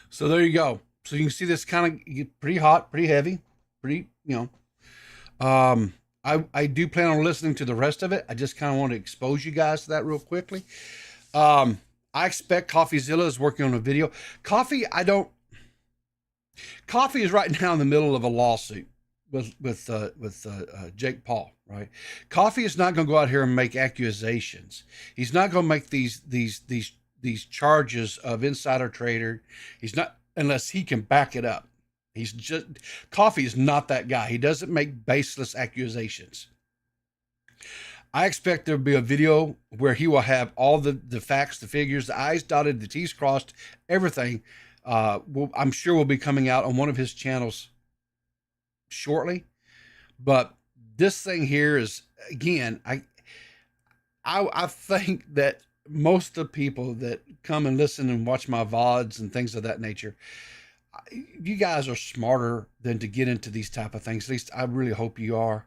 So there you go. So you can see this kind of get pretty hot, pretty heavy, pretty, I do plan on listening to the rest of it. I just kind of want to expose you guys to that real quickly. I expect CoffeeZilla is working on a video. Coffee is right now in the middle of a lawsuit with Jake Paul, right? Coffee is not going to go out here and make accusations. He's not going to make these charges of insider trader. He's not, unless he can back it up. Coffee is not that guy. He doesn't make baseless accusations. I expect there'll be a video where he will have all the facts, the figures, the I's dotted, the T's crossed, everything. I'm sure will be coming out on one of his channels shortly. But this thing here is, again, I think that most of the people that come and listen and watch my VODs and things of that nature, you guys are smarter than to get into these type of things. At least I really hope you are.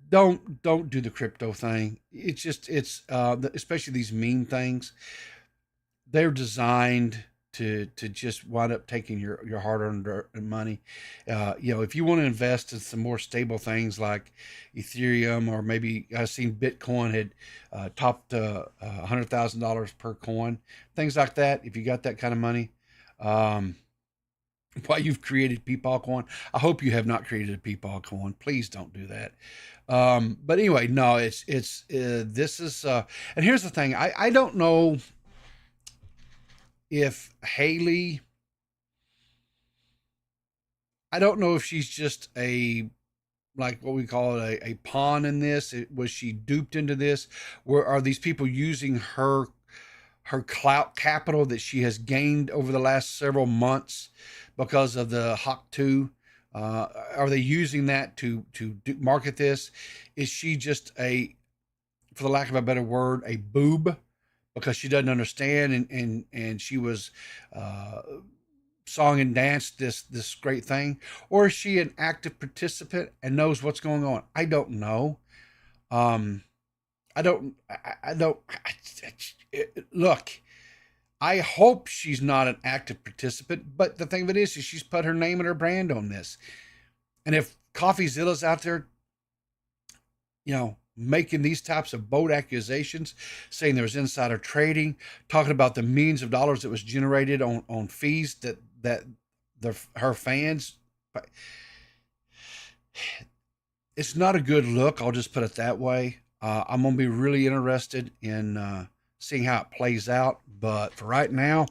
Don't do the crypto thing. It's especially these meme things. They're designed to just wind up taking your hard-earned money. If you want to invest in some more stable things like Ethereum, or maybe I've seen Bitcoin had topped $100,000 per coin, things like that. If you got that kind of money, why you've created Peepaw coin. I hope you have not created a Peepaw coin. Please don't do that. But anyway, no, this is, and here's the thing. I don't know if Haley, I don't know if she's just like what we call it, a pawn in this. Was she duped into this? Where are these people using her clout capital that she has gained over the last several months because of the Hawk 2? Are they using that to market this? Is she just for the lack of a better word, a boob because she doesn't understand and she was song and danced this great thing? Or is she an active participant and knows what's going on? I don't know. Look, I hope she's not an active participant, but the thing of it is she's put her name and her brand on this. And if CoffeeZilla's out there, making these types of bold accusations, saying there's insider trading, talking about the millions of dollars that was generated on fees that her fans, it's not a good look. I'll just put it that way. I'm gonna be really interested in seeing how it plays out. But for right now,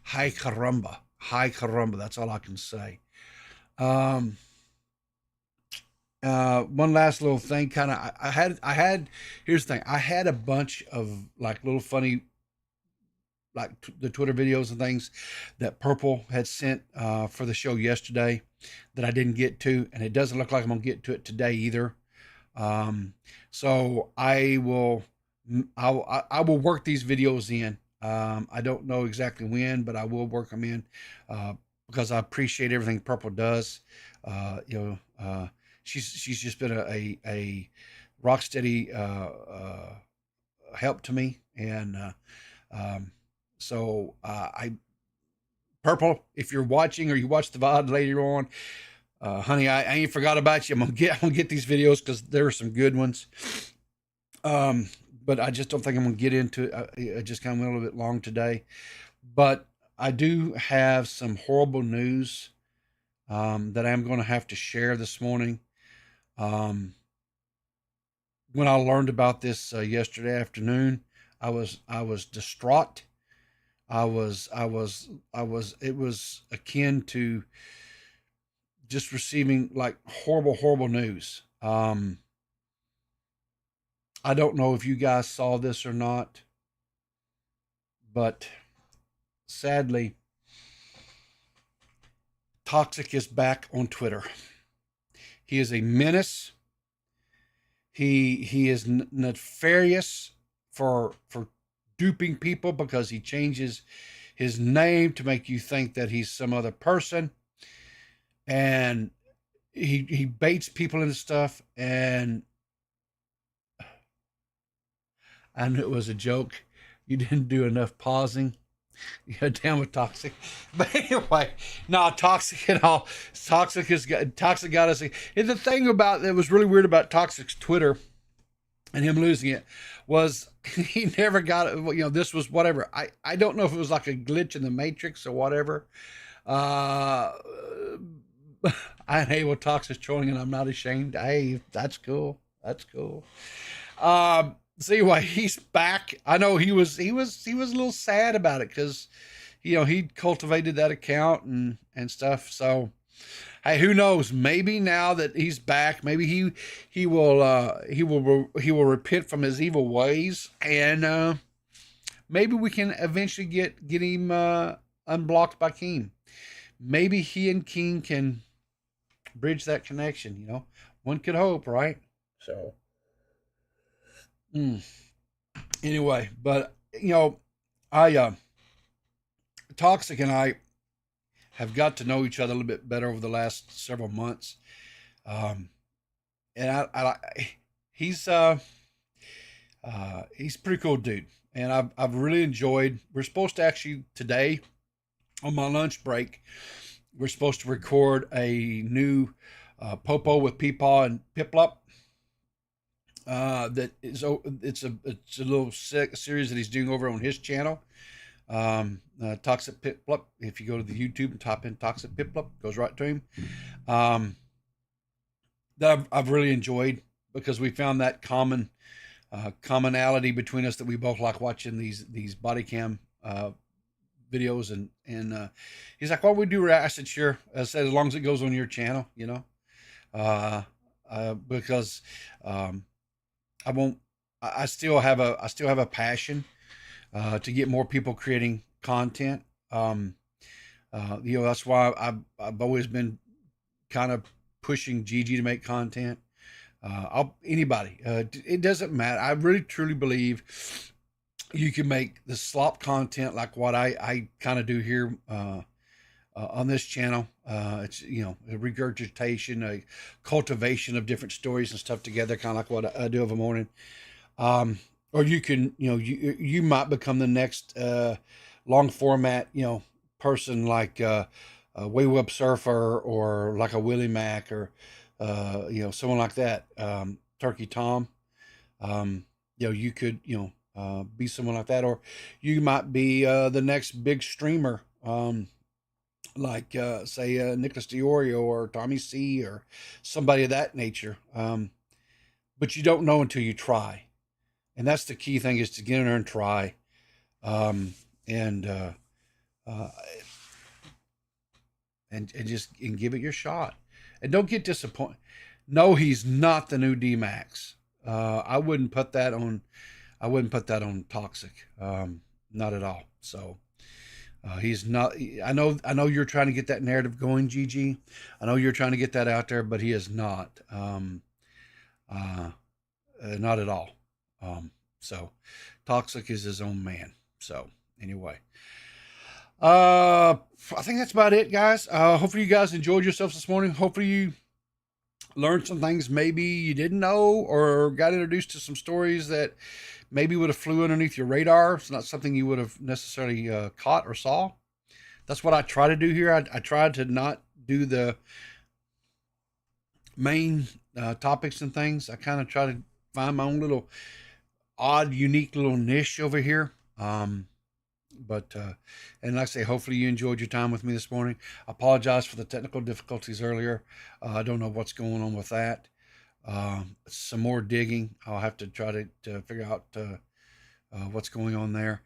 hi caramba. That's all I can say. Um, One last little thing, kind of. I had. Here's the thing. I had a bunch of like little funny, like the Twitter videos and things that Purple had sent for the show yesterday that I didn't get to, and it doesn't look like I'm gonna get to it today either. Um, so I will work these videos in. I don't know exactly when, but I will work them in uh, because I appreciate everything Purple does. You know, she's just been a rock steady help to me, and um, I Purple, if you're watching or you watch the VOD later on, honey, I ain't forgot about you. I'm gonna get these videos because there are some good ones. Um, but I just don't think I'm gonna get into it. I just kind of went a little bit long today, but I do have some horrible news that I'm going to have to share this morning. Um, when I learned about this yesterday afternoon, I was distraught. It was akin to just receiving like horrible news. I don't know if you guys saw this or not, but sadly, Toxic is back on Twitter. He is a menace. He is nefarious for duping people because he changes his name to make you think that he's some other person, and he baits people into stuff. And I knew it was a joke. You didn't do enough pausing. Yeah, damn with Toxic. But anyway, no, Toxic and all. Toxic got us. And the thing about that was really weird about Toxic's Twitter and him losing it was he never got it. You know, this was whatever. I don't know if it was like a glitch in the Matrix or whatever. Uh, I hate what Toxic's trolling, and I'm not ashamed. Hey, that's cool. That's cool. So anyway, he's back. I know he was a little sad about it because he cultivated that account and stuff. So hey, who knows? Maybe now that he's back, maybe he will repent from his evil ways, and maybe we can eventually get him unblocked by King. Maybe he and King can bridge that connection. One could hope, right? So. Anyway, but I Toxic and I have got to know each other a little bit better over the last several months, and he's he's a pretty cool dude, and I've really enjoyed. We're supposed to actually today on my lunch break, we're supposed to record a new Popo with Peepaw and Piplup. That is it's a little series that he's doing over on his channel. Toxic Piplup. If you go to the YouTube and type in Toxic Piplup, goes right to him. That I've really enjoyed because we found that commonality between us that we both like watching these body cam videos, and he's like, "Well, we do react." I said, "Sure." I said, "As long as it goes on your channel, because I won't. I still have a passion to get more people creating content. That's why I've always been kind of pushing Gigi to make content. Anybody. It doesn't matter. I really truly believe you can make the slop content like what I kind of do here on this channel. It's a regurgitation, a cultivation of different stories and stuff together, kind of like what I do every morning. Or you can, you might become the next long format, person like Way Web Surfer or like a Willie Mac or someone like that. Turkey Tom. You could be someone like that, or you might be the next big streamer. Like say Nicholas Diorio or Tommy C or somebody of that nature. but you don't know until you try. And that's the key thing, is to get in there and try. Um, and, uh, and just and give it your shot, and don't get disappointed. No, he's not the new D Max. I wouldn't put that on. I wouldn't put that on Toxic. Not at all. So he's not. I know. I know you're trying to get that narrative going, GG. I know you're trying to get that out there, but he is not. Not at all. So Toxic is his own man. So anyway. I think that's about it, guys. Hopefully you guys enjoyed yourselves this morning. Hopefully you learned some things maybe you didn't know, or got introduced to some stories that maybe would have flew underneath your radar. It's not something you would have necessarily caught or saw. That's what I try to do here. I try to not do the main topics and things. I kind of try to find my own little odd, unique little niche over here. But and like I say, hopefully you enjoyed your time with me this morning. I apologize for the technical difficulties earlier. I don't know what's going on with that. Some more digging. I'll have to try to figure out what's going on there.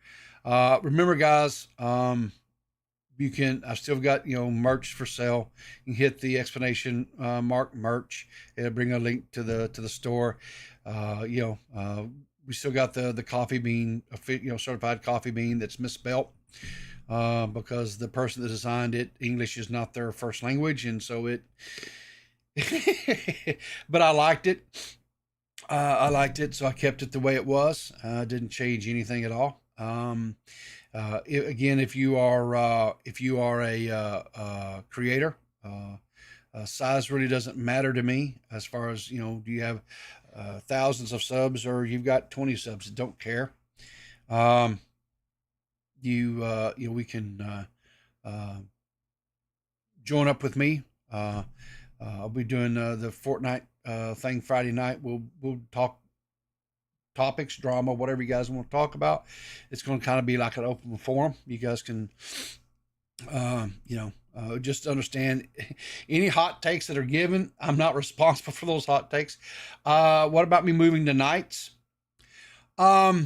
Remember, guys, you can. I've still got merch for sale. You can hit the explanation mark merch. It'll bring a link to the store. We still got the coffee bean, certified coffee bean that's misspelt because the person that designed it, English is not their first language, and so it. But I liked it. So I kept it the way it was. Didn't change anything at all. Again, if you are a creator, size really doesn't matter to me as far as do you have thousands of subs or you've got 20 subs. Don't care. We can join up with me. I'll be doing the Fortnite thing Friday night. We'll talk topics, drama, whatever you guys want to talk about. It's going to kind of be like an open forum. You guys can just understand any hot takes that are given. I'm not responsible for those hot takes. What about me moving to nights? That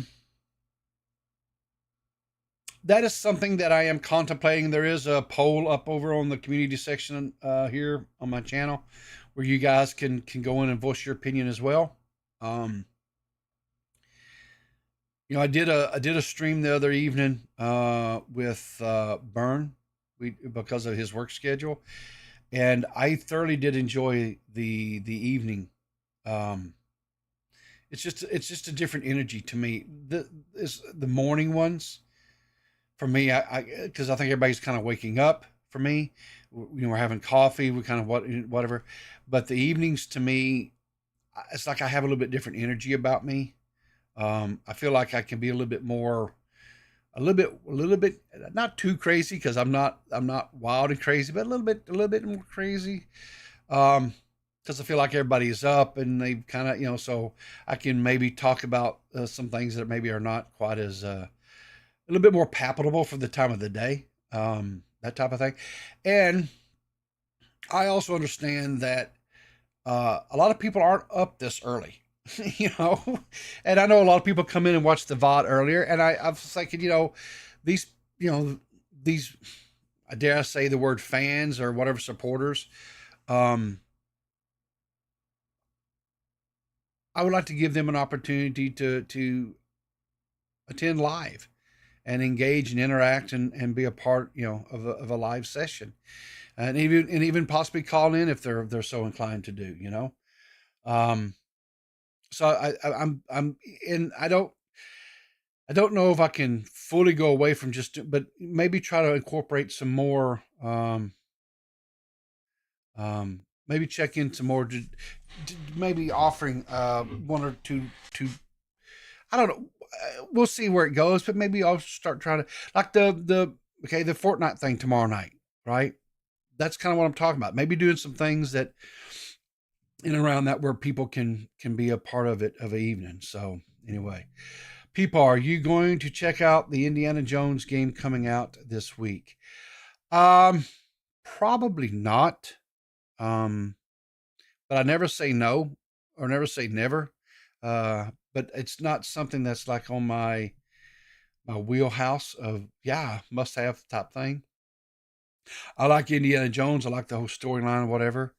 is something that I am contemplating. There is a poll up over on the community section here on my channel where you guys can go in and voice your opinion as well. I did a stream the other evening with Byrne, because of his work schedule, and I thoroughly did enjoy the evening. It's just a different energy to me. The morning ones for me, because I think everybody's kind of waking up. For me, we're having coffee, we kind of whatever, but the evenings to me, it's like I have a little bit different energy about me. I feel like I can be a little bit more, a little bit, not too crazy because I'm not wild and crazy, but a little bit more crazy. Because I feel like everybody is up and they kind of, so I can maybe talk about some things that maybe are not quite as, a little bit more palatable for the time of the day, that type of thing. And I also understand that a lot of people aren't up this early. And I know a lot of people come in and watch the VOD earlier, and I was thinking, these, I dare I say the word fans or whatever, supporters, I would like to give them an opportunity to attend live and engage and interact and be a part, of a live session, and even possibly call in if they're so inclined to do, So I'm and I don't know if I can fully go away from but maybe try to incorporate some more, maybe check in some more, maybe offering one or two, I don't know. We'll see where it goes, but maybe I'll start trying to, like the Fortnite thing tomorrow night, right? That's kind of what I'm talking about. Maybe doing some things that in and around that where people can be a part of it, of an evening. So anyway, people, are you going to check out the Indiana Jones game coming out this week? Probably not. But I never say no or never say never. but it's not something that's like on my wheelhouse of must have type thing. I like Indiana Jones. I like the whole storyline, whatever.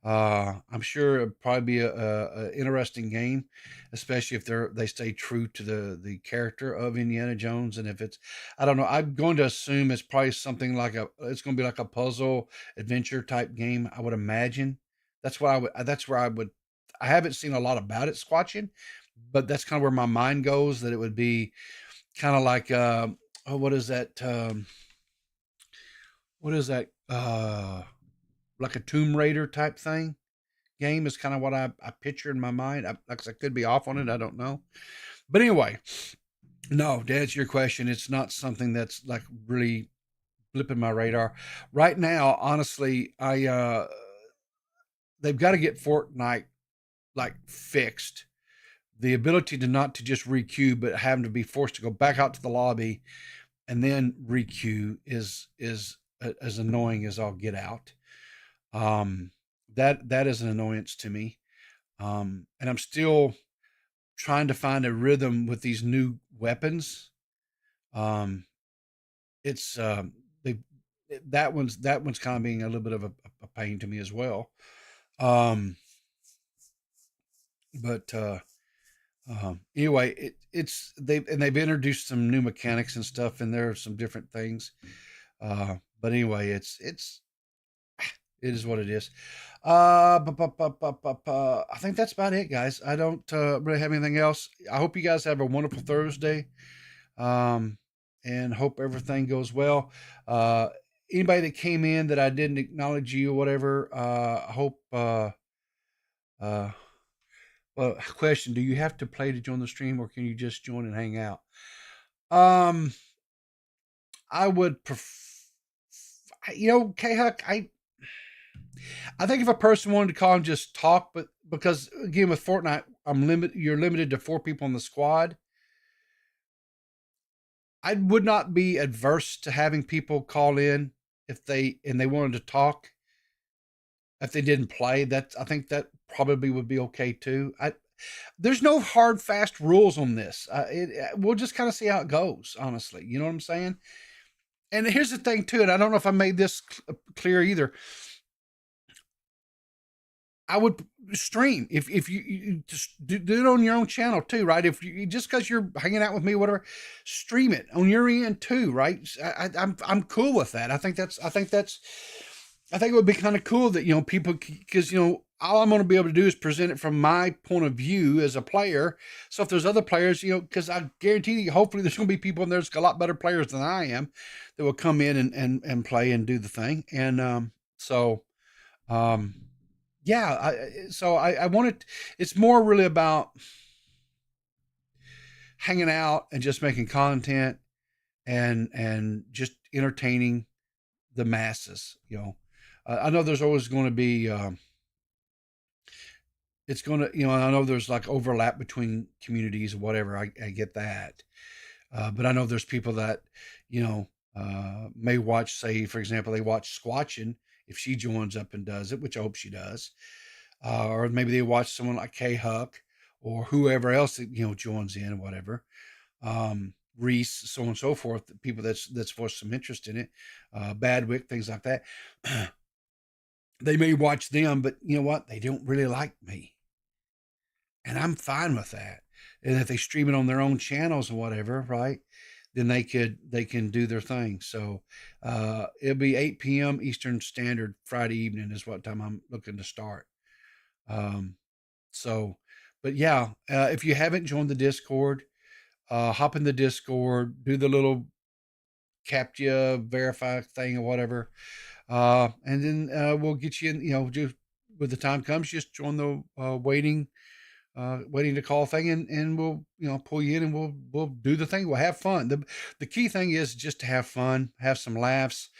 I'm sure it'd probably be a interesting game, especially if they stay true to the character of Indiana Jones. And if it's, I don't know, I'm going to assume it's probably something like it's going to be like a puzzle adventure type game. I would imagine. That's what I would. That's where I would. I haven't seen a lot about it, Squatching, but that's kind of where my mind goes. That it would be kind of like, oh, what is that? What is that? Like a Tomb Raider type thing game is kind of what I picture in my mind. I could be off on it. I don't know. But anyway, no, to answer your question, it's not something that's like really flipping my radar right now. Honestly, they've got to get Fortnite like fixed. The ability to not to just requeue, but having to be forced to go back out to the lobby and then requeue is as annoying as I'll get out. That is an annoyance to me. And I'm still trying to find a rhythm with these new weapons. Um, it's they that one's kind of being a little bit of a pain to me as well. Um, but anyway, they've introduced some new mechanics and stuff, and there are some different things. But anyway, it is what it is. I think that's about it, guys. I don't really have anything else. I hope you guys have a wonderful Thursday, and hope everything goes well. Anybody that came in that I didn't acknowledge you or whatever, I hope. Well, question: do you have to play to join the stream, or can you just join and hang out? I would K-Huck, I think if a person wanted to call and just talk, but because again with Fortnite, you're limited to 4 people in the squad. I would not be adverse to having people call in if they wanted to talk. If they didn't play, I think that probably would be okay too. There's no hard, fast rules on this. We'll just kind of see how it goes, honestly. You know what I'm saying? And here's the thing too, and I don't know if I made this clear either. I would stream if you just do it on your own channel too, right? If you just because you're hanging out with me, whatever, stream it on your end too, right? I'm cool with that. I think it would be kind of cool that people, because all I'm going to be able to do is present it from my point of view as a player. So if there's other players, because I guarantee you, hopefully there's going to be people and there's a lot better players than I am that will come in and play and do the thing. And yeah, I wanted, it's more really about hanging out and just making content and just entertaining the masses. I know there's always going to be, it's going to, I know there's like overlap between communities or whatever. I get that. But I know there's people that, may watch, say, for example, they watch Squatching if she joins up and does it, which I hope she does. Or maybe they watch someone like K-Huck or whoever else that, joins in or whatever. Reese, so on and so forth, people that's voiced some interest in it, Badwick, things like that. They may watch them, but you know what? They don't really like me. And I'm fine with that. And if they stream it on their own channels or whatever, right? Then they can do their thing. So it'll be 8 p.m. Eastern Standard Friday evening is what time I'm looking to start. But yeah, if you haven't joined the Discord, hop in the Discord, do the little CAPTCHA verify thing or whatever. And then we'll get you in, just when the time comes, just join the waiting to call thing, and we'll pull you in and we'll do the thing. We'll have fun. The key thing is just to have fun, have some laughs,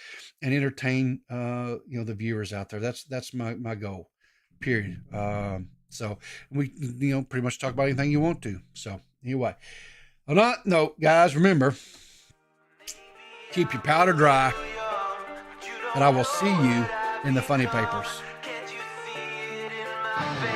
and entertain the viewers out there. That's my goal. Period. So we pretty much talk about anything you want to. So anyway, on that note, guys, remember, keep your powder dry, and I will see you in the funny papers. Can't you see it in my face?